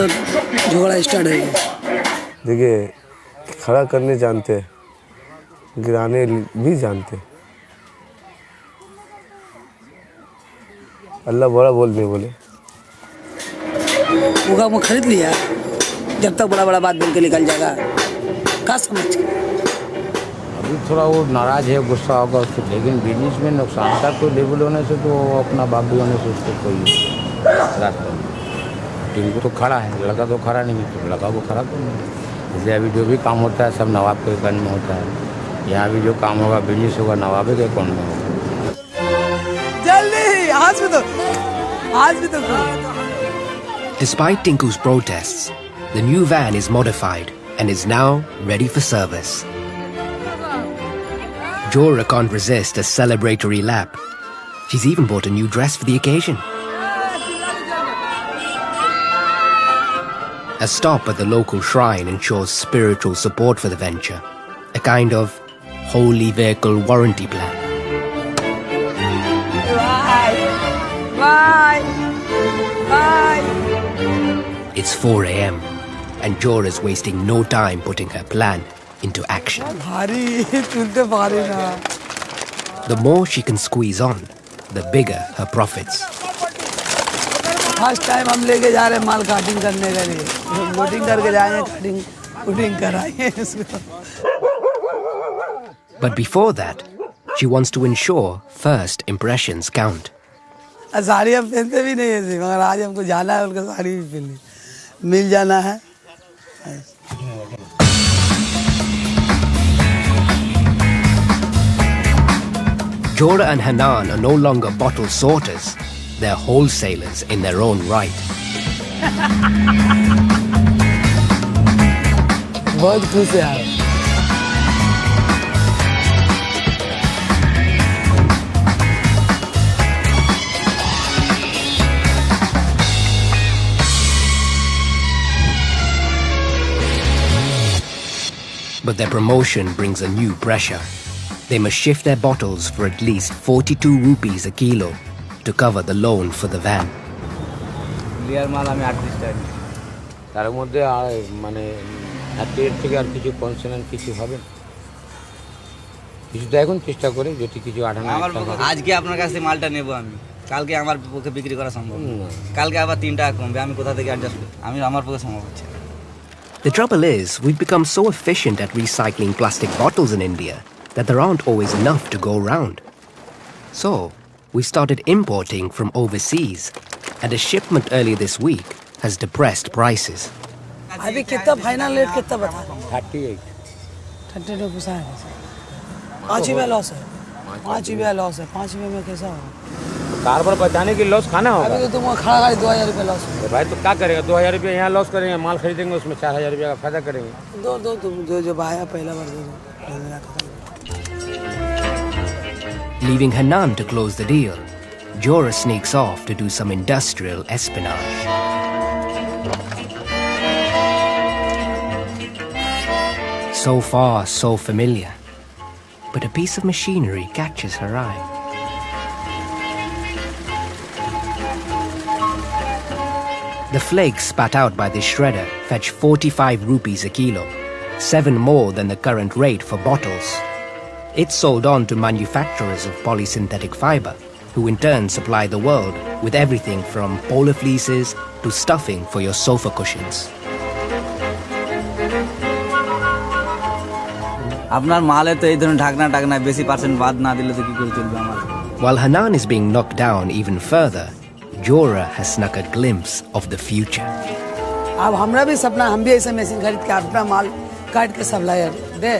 Speaker 2: झगड़ा स्टार्ट हो गया।
Speaker 14: देखिए, खड़ा करने जानते, गिराने भी जानते। अल्लाह बड़ा बोलने बोले।
Speaker 2: होगा वो खरीद लिया, जब तक बड़ा बड़ा बात बोल के निकल जाएगा, क्या समझ के?
Speaker 10: अभी थोड़ा वो नाराज है, गुस्सा होगा उसको, लेकिन बिजनेस में नुकसान का कोई लेवल होने से तो अपना बाबू होने से उसको कोई रास्ता नहीं। टिंकू तो खड़ा है, लड़का तो खड़ा नहीं है, तो लड़का को खड़ा तो नहीं। जैसे अभी जो भी काम होता है सब नवाब के अकाउंट में होता है, यहाँ भी जो काम होगा बिजनेस होगा नवाब के अकाउंट में होगा।
Speaker 2: जल्दी आज भी तो
Speaker 1: Despite Tinku's protests, the new van is modified and is now ready for service. Jora can't resist a celebratory lap. She's even bought a new dress for the occasion. A stop at the local shrine ensures spiritual support for the venture, a kind of holy vehicle warranty plan.
Speaker 2: Bye.
Speaker 1: It's 4 a.m. and Jora's wasting no time putting her plan into action. The more she can squeeze on, the bigger her profits.
Speaker 2: First time हम लेके जा रहे हैं माल cutting करने के लिए, loading करके जाएंगे, काटिंग कराएंगे इसको।
Speaker 1: But before that, she wants to ensure first impressions count.
Speaker 2: Sari हम पहनते भी नहीं ऐसे, मगर आज हमको जाना है, उनका साड़ी भी पहननी, मिल जाना है।
Speaker 1: Jora and Hanan are no longer bottle sorters. They're wholesalers in their own right.
Speaker 2: बहुत खुश है यार।
Speaker 1: But their promotion brings a new pressure. They must shift their bottles for at least 42 rupees a kilo to cover the loan for the van.
Speaker 10: Clear মাল আমি 38 টাকা, তার মধ্যে মানে 38 থেকে আর কিছু কনসেশন কিছু হবে না, কিছু দেখুন চেষ্টা করে, যদি কিছু 58
Speaker 15: আজকে আপনার কাছে মালটা নেব আমি, কালকে আমার পক্ষে বিক্রি করা সম্ভব না, কালকে আবার 3 টাকা কমবে, আমি কোথা থেকে অ্যাডজাস্ট করব, আমি আমার পক্ষে সম্ভব হচ্ছে না।
Speaker 1: The trouble is, we've become so efficient at recycling plastic bottles in India that there aren't always enough to go around. So, we started importing from overseas, and a shipment earlier this week has depressed prices.
Speaker 2: अभी कितना final rate कितना बता?
Speaker 10: 38
Speaker 2: 32 पुसा है। 5 ही में loss है।
Speaker 10: 5
Speaker 2: 5 रुपया loss है, 5 रुपये में कैसा होगा?
Speaker 10: कार पर बचाने की लॉस खाना होगा।
Speaker 2: अभी तो तुम खड़ा गाड़ी 2000 रुपये लॉस है।
Speaker 10: भाई तो क्या करेगा, 2000 रुपये यहाँ लॉस करेंगे, माल खरीदेंगे उसमें 4000 रुपये का फायदा करेंगे।
Speaker 2: दो तुम जो भाया पहला बार दो।
Speaker 1: Leaving Hanan to close the deal, Jora sneaks off to do some industrial espionage. So far, so familiar. But a piece of machinery catches her eye. The flakes spat out by this shredder fetch 45 rupees a kilo, 7 more than the current rate for bottles. It's sold on to manufacturers of polysynthetic fiber, who in turn supply the world with everything from polar fleeces to stuffing for your sofa cushions.
Speaker 15: আপনার মালে তো এই ধরনের ঢাকনা বেশি percent বাদ না দিলে তো কি করে চলবে আমার।
Speaker 1: While Hanan is being knocked down even further, Jora has snuck a glimpse of the future.
Speaker 2: अब हमरा भी सपना, हम भी ऐसे मशीन खरीद के अपना माल काट के सप्लायर दे,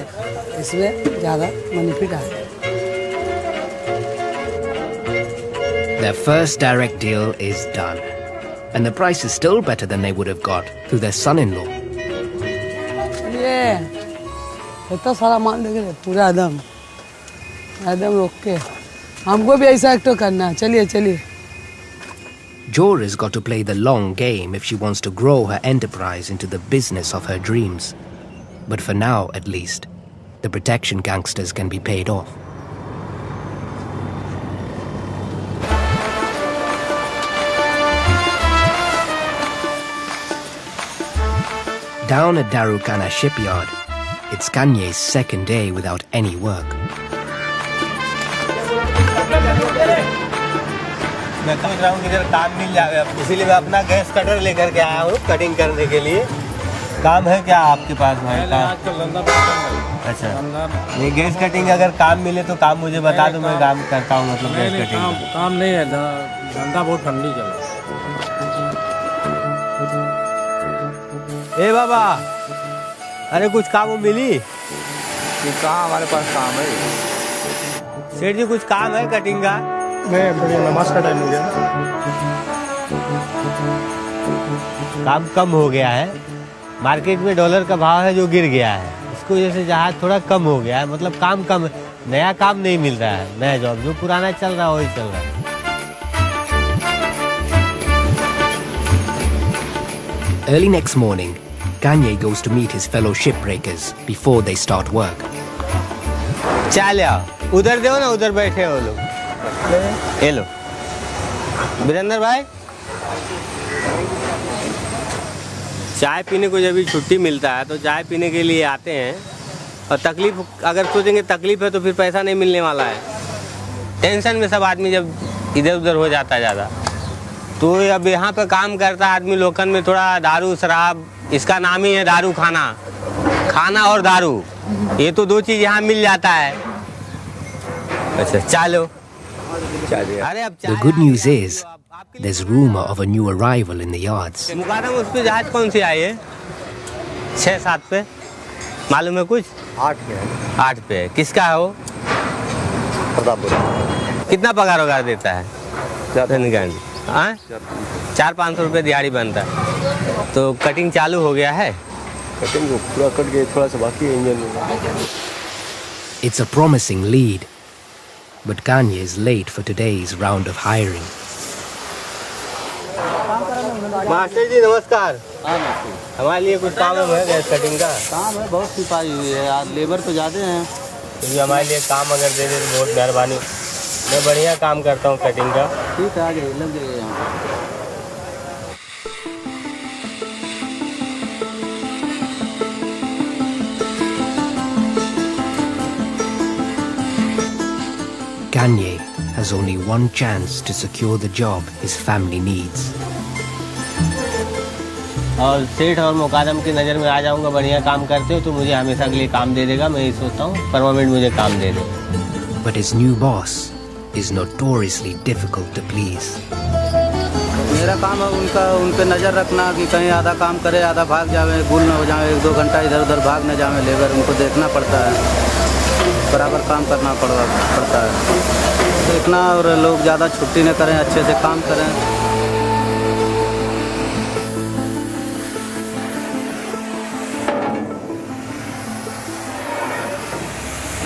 Speaker 2: इसमें ज़्यादा बेनिफिट है।
Speaker 1: Their first direct deal is done, and the price is still better than they would have got through their son-in-law.
Speaker 2: ये इतना सारा माल देखे पूरा एकदम रोक के, हमको भी ऐसा एक तो करना है। चलिए।
Speaker 1: Jora's got to play the long game if she wants to grow her enterprise into the business of her dreams. But for now, at least, the protection gangsters can be paid off. Down at Darukana shipyard, it's Kanye's second day without any work.
Speaker 5: मैं सोच रहा हूँ कि इधर काम मिल जाएगा, इसीलिए मैं अपना गैस कटर लेकर के आया हूँ कटिंग करने के लिए। काम है क्या आपके पास भाई? अच्छा, ये गैस कटिंग अगर काम मिले तो काम मुझे बता दो, मैं काम करता हूँ। मतलब गैस कटिंग
Speaker 10: काम नहीं है, धंधा बहुत ठंडी चल रहा है।
Speaker 5: ए बाबा, अरे कुछ काम मिली?
Speaker 16: कहाँ हमारे पास काम है?
Speaker 5: सेठ जी कुछ काम है कटिंग का?
Speaker 16: नहीं, बढ़िया, नमाज का टाइम हो गया।
Speaker 5: काम कम हो गया है, मार्केट में डॉलर का भाव है जो गिर गया है, इसको वजह से जहाज थोड़ा कम हो गया है। मतलब काम कम, नया काम नहीं मिल रहा है, नया जॉब जो पुराना चल रहा है वही चल रहा है।
Speaker 1: Early next morning, Kanye goes to meet his fellow shipbreakers before they start work.
Speaker 5: चल आओ, उधर दो ना, उधर बैठे हो लोग। ये लो वीरेंद्र भाई, चाय पीने को जब भी छुट्टी मिलता है तो चाय पीने के लिए आते हैं, और तकलीफ अगर सोचेंगे तकलीफ है तो फिर पैसा नहीं मिलने वाला है। टेंशन में सब आदमी जब इधर उधर हो जाता है ज़्यादा, तो अब यहाँ पे काम करता है आदमी लोकल में, थोड़ा दारू शराब, इसका नाम ही है दारू खाना और दारू, ये तो दो चीज़ यहाँ मिल जाता है। अच्छा चलो।
Speaker 1: The good news is, there's rumor of a new arrival in the yards.
Speaker 5: मुकादम उस पे जहाज कौन सी आई है? 6-7 पे मालूम है कुछ?
Speaker 16: 8 पे है।
Speaker 5: 8 पे है। किसका है वो? कितना पगार वगार देता है? 400-500 रुपये दिहाड़ी बनता है। तो कटिंग चालू हो गया है?
Speaker 16: कटिंग पूरा कट गया, थोड़ा सा बाकी है इंजन में।
Speaker 1: It's a promising lead, but Kanye is late for today's round of hiring.
Speaker 5: Master ji नमस्कार। हमारे लिए कुछ काम है गैस कटिंग का?
Speaker 15: काम है, बहुत सिपाही हुई है यार, लेबर तो ज़्यादा हैं।
Speaker 5: क्योंकि हमारे लिए काम अगर दे दे तो बहुत मेहरबानी। मैं बढ़िया काम करता हूँ कटिंग का।
Speaker 15: ठीक है, आ जाइए, लग जाइए यहाँ।
Speaker 1: Kanye has only one chance to secure the job his family needs.
Speaker 5: और सेठ और मुकादम की नज़र में आ जाऊंगा, बढ़िया काम करते हो तो मुझे हमेशा के लिए काम दे देगा। मैं ये सोचता हूँ परमानेंट मुझे काम दे दे।
Speaker 1: But his new boss is notoriously difficult to please.
Speaker 15: मेरा काम है उन पे नज़र रखना कि कहीं आधा काम करे आधा भाग जावे, गुल न हो जाए, 1-2 घंटा इधर उधर भाग न जावे लेबर, उनको देखना पड़ता है। बराबर काम करना पड़ता है। देखना और लोग ज़्यादा छुट्टी न करें, अच्छे से काम करें।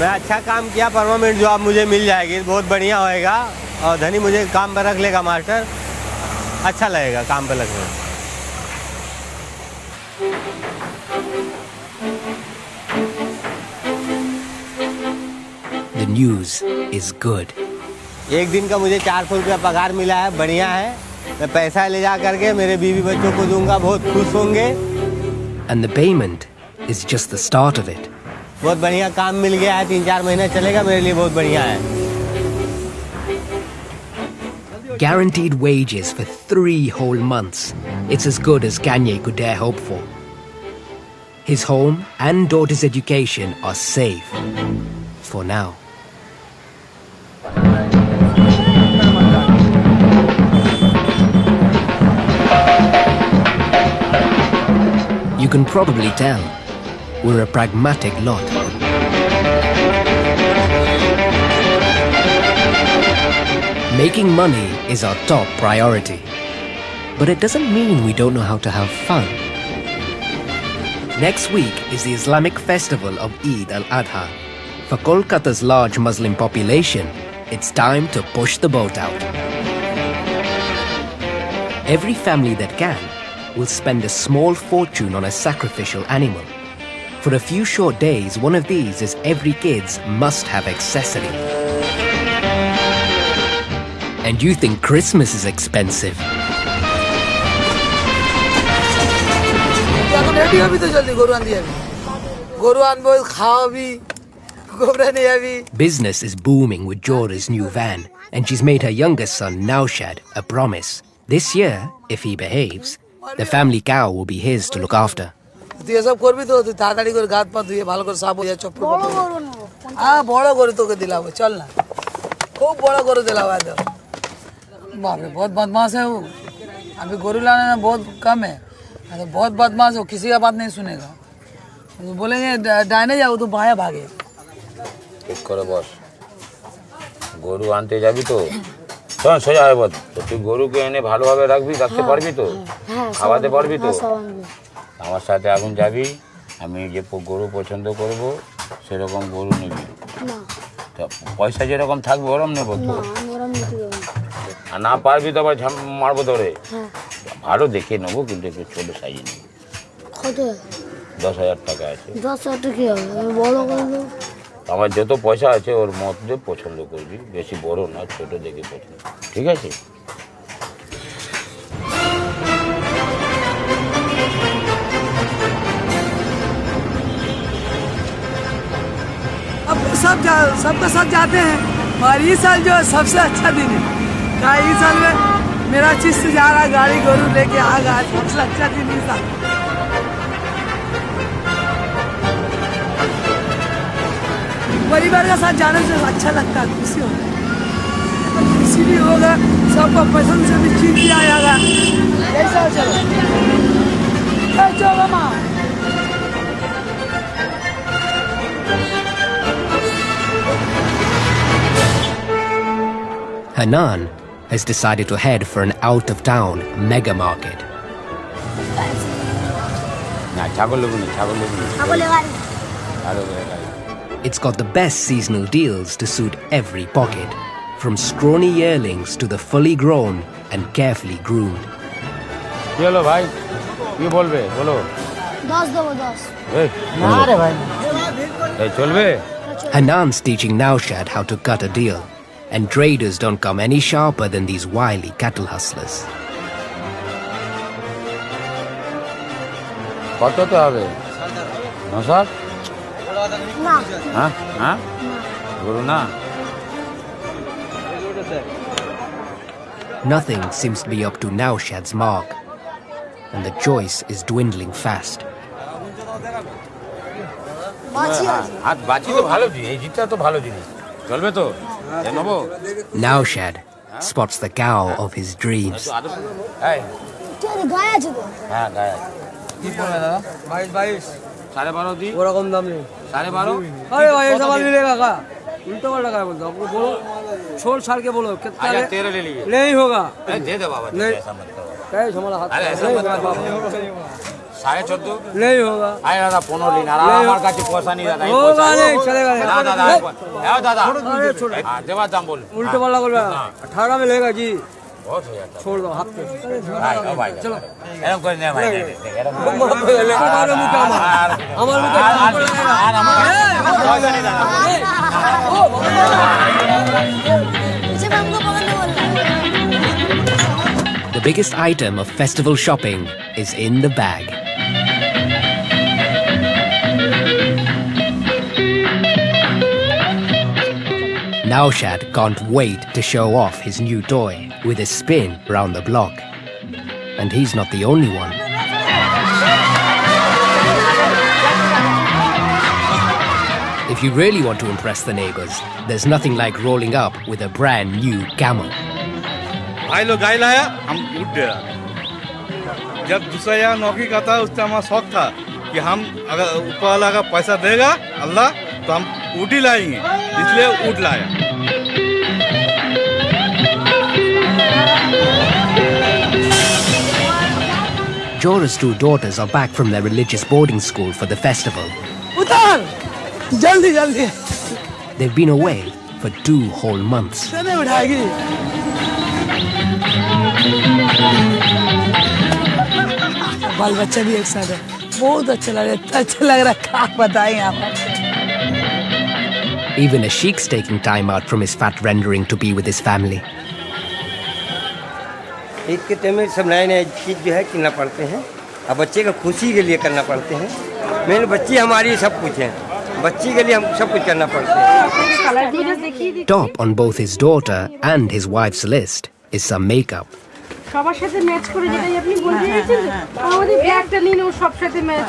Speaker 8: मैं अच्छा काम किया, परमानेंट जॉब मुझे मिल जाएगी, बहुत बढ़िया होएगा और धनी मुझे काम पर रख लेगा मास्टर, अच्छा लगेगा काम पर लगने।
Speaker 1: The news is good.
Speaker 8: एक दिन का मुझे 400 रुपया पगार मिला है, बढ़िया है। मैं पैसा ले जा करके मेरे बीवी बच्चों को दूंगा, बहुत खुश होंगे।
Speaker 1: And the payment is just the start of it.
Speaker 8: बहुत बढ़िया काम मिल गया है, 3-4 महीने चलेगा, मेरे लिए बहुत बढ़िया है।
Speaker 1: Guaranteed wages for 3 whole months. It's as good as Kanye could dare hope for. His home and daughter's education are safe. For now. You can probably tell we're a pragmatic lot. Making money is our top priority. But it doesn't mean we don't know how to have fun. Next week is the Islamic festival of Eid al-Adha. For Kolkata's large Muslim population, it's time to push the boat out. Every family that can will spend a small fortune on a sacrificial animal. For a few short days, one of these is every kid's must-have accessory. And you think Christmas is expensive? Business is booming with Jora's new van, and she's made her youngest son, Naushad, a promise. This year, if he behaves, the family cow will be his to look after.
Speaker 2: बहुत बदमाश है वो। अभी गोरू लाने में बहुत कम है, तो बहुत बदमाश हो, किसी का बात नहीं सुनेगा। तो बोलेंगे डायने जाओ तो बाया भागे।
Speaker 10: ঠিক করে বস, গরু আনতে যাবি তো? শোন সোজা হয়ে বল, তো তুই গরুকে এনে ভালোভাবে রাখবি, রাখতে পারবি তো? খাওয়াতে পারবি তো? আমার সাথে এখন যাবি, আমি যে গরু পছন্দ করব সেরকম গরু নিবি। তো পয়সা যেরকম থাকবে ওরম নেব তো। আর না পারবি তো আবার মারবো ধরে। ভালো দেখে নেবো, কিন্তু একটু ছোট সাইজে নেবো।
Speaker 6: কত?
Speaker 10: 10,000 টাকা আছে।
Speaker 6: 10,000 টাকা কি হবে? আমি বড় করব।
Speaker 10: আমার যত পয়সা আছে ওর মধ্যে পছন্দ করবি, বেশি বড় না, ছোট দেখে পছন্দ, ঠিক আছে?
Speaker 2: अब सबके साथ जाते हैं, और इस साल जो सबसे अच्छा दिन है। इस साल में मेरा चीज से जा रहा, गाड़ी गोरू लेके आ गया, सबसे अच्छा दिन इस साल। परिवार के साथ जाने से अच्छा लगता है, खुशी होता है। खुशी भी होगा, सबको पसंद से भी चीज भी आएगा। ऐसा चलो चलो माँ।
Speaker 1: Hanan has decided to head for an out-of-town mega market. It's got the best seasonal deals to suit every pocket, from scrawny yearlings to the fully grown and carefully groomed.
Speaker 10: Hello, bhai. You bolbe, bolo.
Speaker 6: 10 দেবো 10।
Speaker 2: না রে ভাই।
Speaker 10: এই চলবে?
Speaker 1: Hanan's teaching Naushad how to cut a deal, and traders don't come any sharper than these wily cattle hustlers.
Speaker 10: কততে হবে? 9,000?
Speaker 6: না।
Speaker 10: হ্যাঁ হ্যাঁ গরু না।
Speaker 1: Nothing seems to be up to Naushad's mark, and the choice is dwindling fast.
Speaker 10: হাত বাঁচি তো ভালো জিনিস, এই জিনিসটা তো ভালো জিনিস, চলবে তো? নেবো।
Speaker 1: Naushad spots the cow of his dreams.
Speaker 6: গায়ে আছে তো?
Speaker 10: হ্যাঁ গায়ে আছে।
Speaker 11: কি পড়বে দাদা? 22
Speaker 10: 12.5 दी
Speaker 8: पूरा कम दाम नहीं
Speaker 10: 12.5
Speaker 8: अरे भाई ऐसा माल मिलेगा का उल्टा वाला का बोलता आपको बोलो छोड़ छाड़ के बोलो कितना
Speaker 10: 13 ले लीजिए
Speaker 8: नहीं होगा
Speaker 10: दे दो बाबा
Speaker 8: नहीं
Speaker 10: ऐसा मत करो
Speaker 8: कैसे हमारा हाथ
Speaker 10: अरे ऐसा मत करो 14.5
Speaker 8: नहीं होगा
Speaker 10: आए दादा फोनो लेना हमारे का पैसा नहीं दादा
Speaker 8: होगा नहीं चलेगा
Speaker 10: ना दादा आओ दादा
Speaker 8: अरे छोड़
Speaker 10: हां देवा दाम बोल
Speaker 8: उल्टा वाला बोल रहा 18 में लेगा जी
Speaker 10: बहुत हो जाता
Speaker 8: छोड़ दो हफ्ते
Speaker 10: भाई चलो एरम कोई नहीं भाई
Speaker 8: हमारे मुंह का हमारे मुंह
Speaker 1: The biggest item of festival shopping is in the bag. Naushad can't wait to show off his new toy with a spin round the block. And he's not the only one. If you really want to impress the neighbors, there's nothing like rolling up with a brand new camel.
Speaker 13: भाई लोग गाय लाया हम ऊँट दे रहा जब दूसरा यहाँ नौकरी करता उस टाइम हमारा शौक था कि हम अगर ऊपर वाला का पैसा देगा अल्लाह तो हम ऊँट ही लाएंगे इसलिए ऊँट लाया
Speaker 1: Jora's two daughters are back from their religious boarding school for the festival.
Speaker 2: उतार जल्दी जल्दी
Speaker 1: They've been away for 2 whole months.
Speaker 2: चले उठाएगी बाल बच्चा भी एक साथ है बहुत अच्छा लग रहा है अच्छा लग रहा है क्या बताएं आप
Speaker 1: Even a sheik's taking time out from his fat rendering to be with his family.
Speaker 8: Eid के टाइम में सब नए नए चीज़ जो है किनना पड़ते हैं अब बच्चे का खुशी के लिए करना पड़ते हैं मेरे बच्ची हमारी सब कुछ है बच्ची के लिए हम सब कुछ करना पड़ता है
Speaker 1: Top on both his daughter and his wife's list is some makeup.
Speaker 17: সবার সাথে ম্যাচ করে যেটাই আপনি বলতে চাইছেন আমাদের ব্যাগটা নিন ও সব সাথে match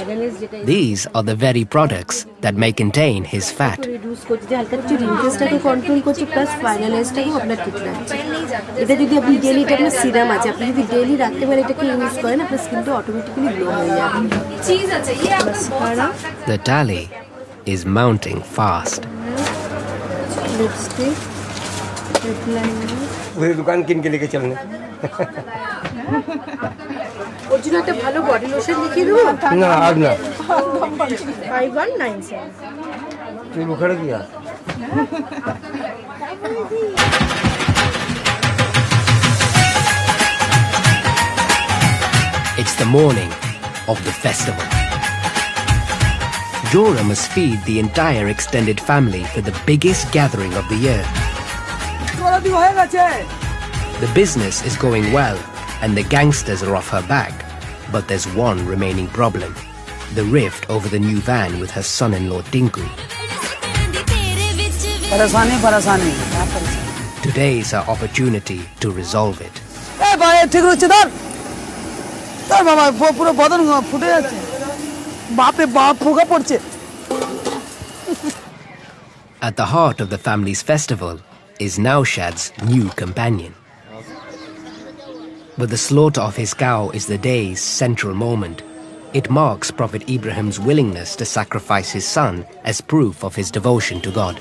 Speaker 1: These are the very products that may contain his fat.
Speaker 17: Reduce করতে যে হালকা কিছু রিঙ্কেলসটাকে কন্ট্রোল করছে প্লাস ফাইনালাইজটাকেও আপনার ঠিক রাখছে এটা যদি আপনি ডেইলি এটা আপনার সিরাম আছে আপনি যদি ডেইলি রাখতে পারেন এটাকে ইউজ করেন আপনার স্কিনটা অটোমেটিক্যালি গ্লো হয়ে যাবে চিজ আছে ইয়ে আপনার
Speaker 1: The tally is mounting fast.
Speaker 17: Lipstick
Speaker 8: पूरी दुकान किन के लेके चलने
Speaker 17: ওর জন্য একটা ভালো বডি লোশন লিখে দেবো
Speaker 8: না আর না
Speaker 17: 5197
Speaker 8: তুই উখড় গया
Speaker 1: It's the morning of the festival. Jora must feed the entire extended family for the biggest gathering of the year. The business is going well and the gangsters are off her back. But there's one remaining problem. The rift over the new van with her son-in-law Tinku. Today is her opportunity to resolve it. At the heart of the family's festival is Naushad's new companion. But the slaughter of his cow is the day's central moment. It marks Prophet Ibrahim's willingness to sacrifice his son as proof of his devotion to God.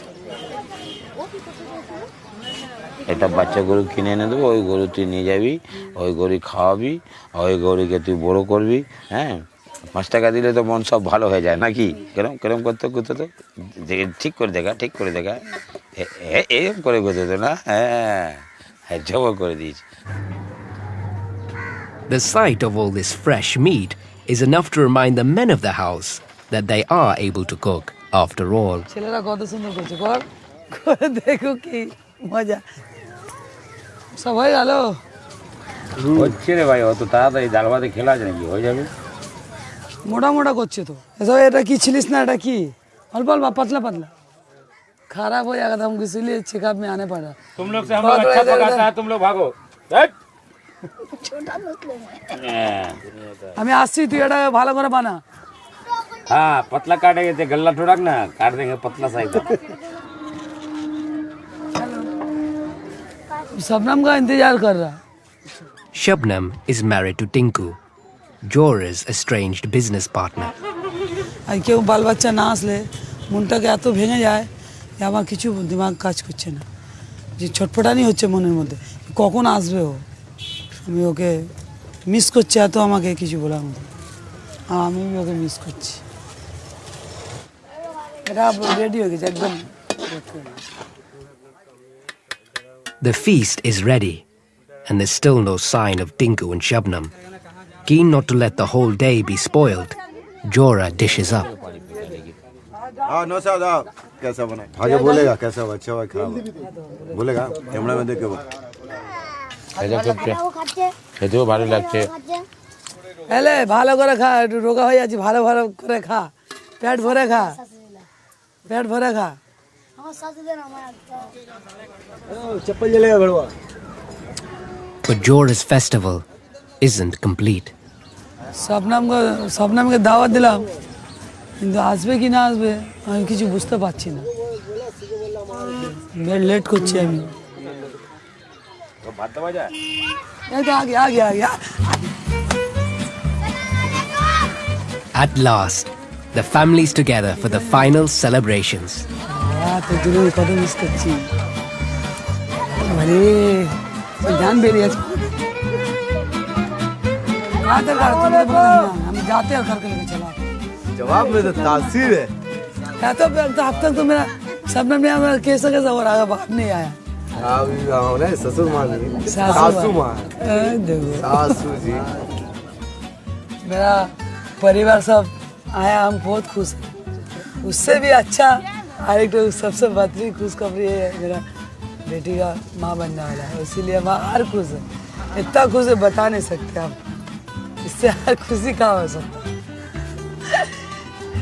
Speaker 9: এটা বাচ্চা গরু কিনে এনে দেবো ওই গরু তুই নিয়ে যাবি ওই গরু খাওয়াবি ওই গরুকে তুই বড় করবি হ্যাঁ 5 টাকা দিলে তো মন সব ভালো হয়ে যায় নাকি কেরম কেরম করতে করতে তো ঠিক করে দেখা এরকম করে করতে তো না হ্যাঁ জব করে দিয়েছি
Speaker 1: The sight of all this fresh meat is enough to remind the men of the house that they are able to cook after all.
Speaker 2: ছেলেরা কত সুন্দর করছে কর করে দেখো কি মজা সব হয়ে গেল
Speaker 10: হচ্ছে রে ভাই অত তাড়াতাড়ি ডাল ভাতে খেলা যায় নাকি হয়ে যাবে
Speaker 2: মোটা মোটা করছে তো এসব এটা কি ছিলিস না এটা কি অল্প অল্প পাতলা পাতলা खराब हो जाएगा तो हमको इसीलिए चेकअप में आने पड़ा
Speaker 10: तुम लोग से हम लोग अच्छा पकाता है तुम लोग भागो
Speaker 2: हमें আসছি তুই এটা ভালো করে বানা
Speaker 10: हाँ पतला काटेंगे तो गल्ला ठोड़क ना काट देंगे पतला साइज
Speaker 2: शबनम का इंतजार कर रहा
Speaker 1: Shabnam is married to Tinku, Jora's estranged business partner.
Speaker 2: আর কেউ বাল বাচ্চা না আসলে মনটাকে এত ভেঙে যায় যে আমার কিছু দিমাগ কাজ করছে না, যে ছটফটানি হচ্ছে মনের মধ্যে কখন আসবে ও, আমি ওকে মিস করছি এত আমাকে কিছু বলার মতো, আর আমি ওকে মিস করছি। এটা রেডি হয়ে গেছে একদম।
Speaker 1: The feast is ready, and there's still no sign of Tinku and Shabnam. Keen not to let the whole day be spoiled, Jora dishes up.
Speaker 18: No साहब कैसा बना? आगे बोलेगा कैसा हुआ, अच्छा हुआ खराब बोलेगा, कैमरा में देख के बोल।
Speaker 9: খেতেও ভালো লাগছে।
Speaker 2: এলে ভালো করে খা, একটু রোগা হয়ে যাচ্ছি, ভালো ভালো করে খা, পেট ভরে খা, পেট ভরে খা।
Speaker 11: चप्पल जलेगा बड़वा।
Speaker 1: But Jora's festival isn't complete.
Speaker 2: শবনমকে দাওয়াত দিলাম, কিন্তু আসবে কি না আসবে আমি কিছু বুঝতে পারছি না, লেট করছি আমি।
Speaker 1: At last, the family's together for the final celebrations.
Speaker 2: তো দূরে কত মিস করছি, আরে ধ্যান বেরিয়ে আছে। हम जाते हैं करके लेके चला।
Speaker 14: जवाब में तो तासीर है।
Speaker 2: तो अब तक तो मेरा सपना में मेरा कैसा हो रहा है, बाप नहीं आया।
Speaker 14: ससुर माँ सासू माँ
Speaker 2: देखो
Speaker 14: सासू जी,
Speaker 2: मेरा परिवार सब आया, हम बहुत खुश हैं। उससे भी अच्छा और एक तो सबसे बेहतरीन खुशखबरी है, मेरा बेटी का माँ बनने वाला है, इसीलिए हम हर खुश है, इतना खुश है बता नहीं सकते आप, इससे हर खुशी कहाँ हो सकता।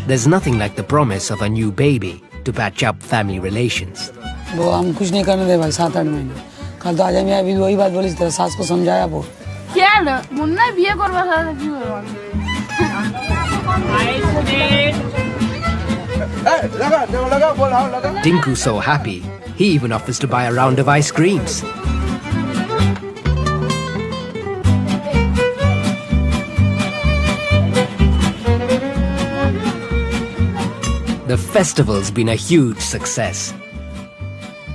Speaker 1: There's nothing like the promise of a new baby to patch up family relations.
Speaker 2: वो हम कुछ नहीं करने दे भाई, 7-8 महीने। कल तो आज मैं अभी वही बात बोली, तेरा सास को समझाया वो
Speaker 19: क्या ना मुन्ना बिये करवा था क्यों
Speaker 1: Tinku so happy, he even offers to buy a round of ice creams. The festival's been a huge success.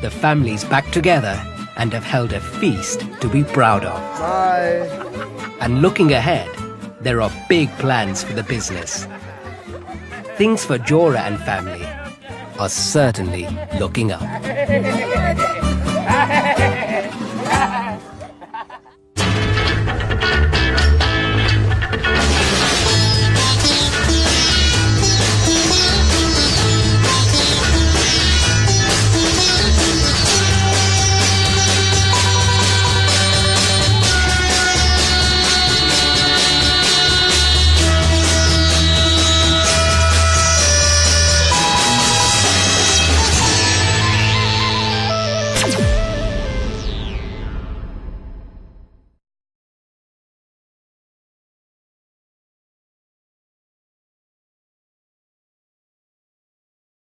Speaker 1: The family's back together and have held a feast to be proud of.
Speaker 14: Bye.
Speaker 1: And looking ahead, there are big plans for the business. Things for Jora and family are certainly looking up.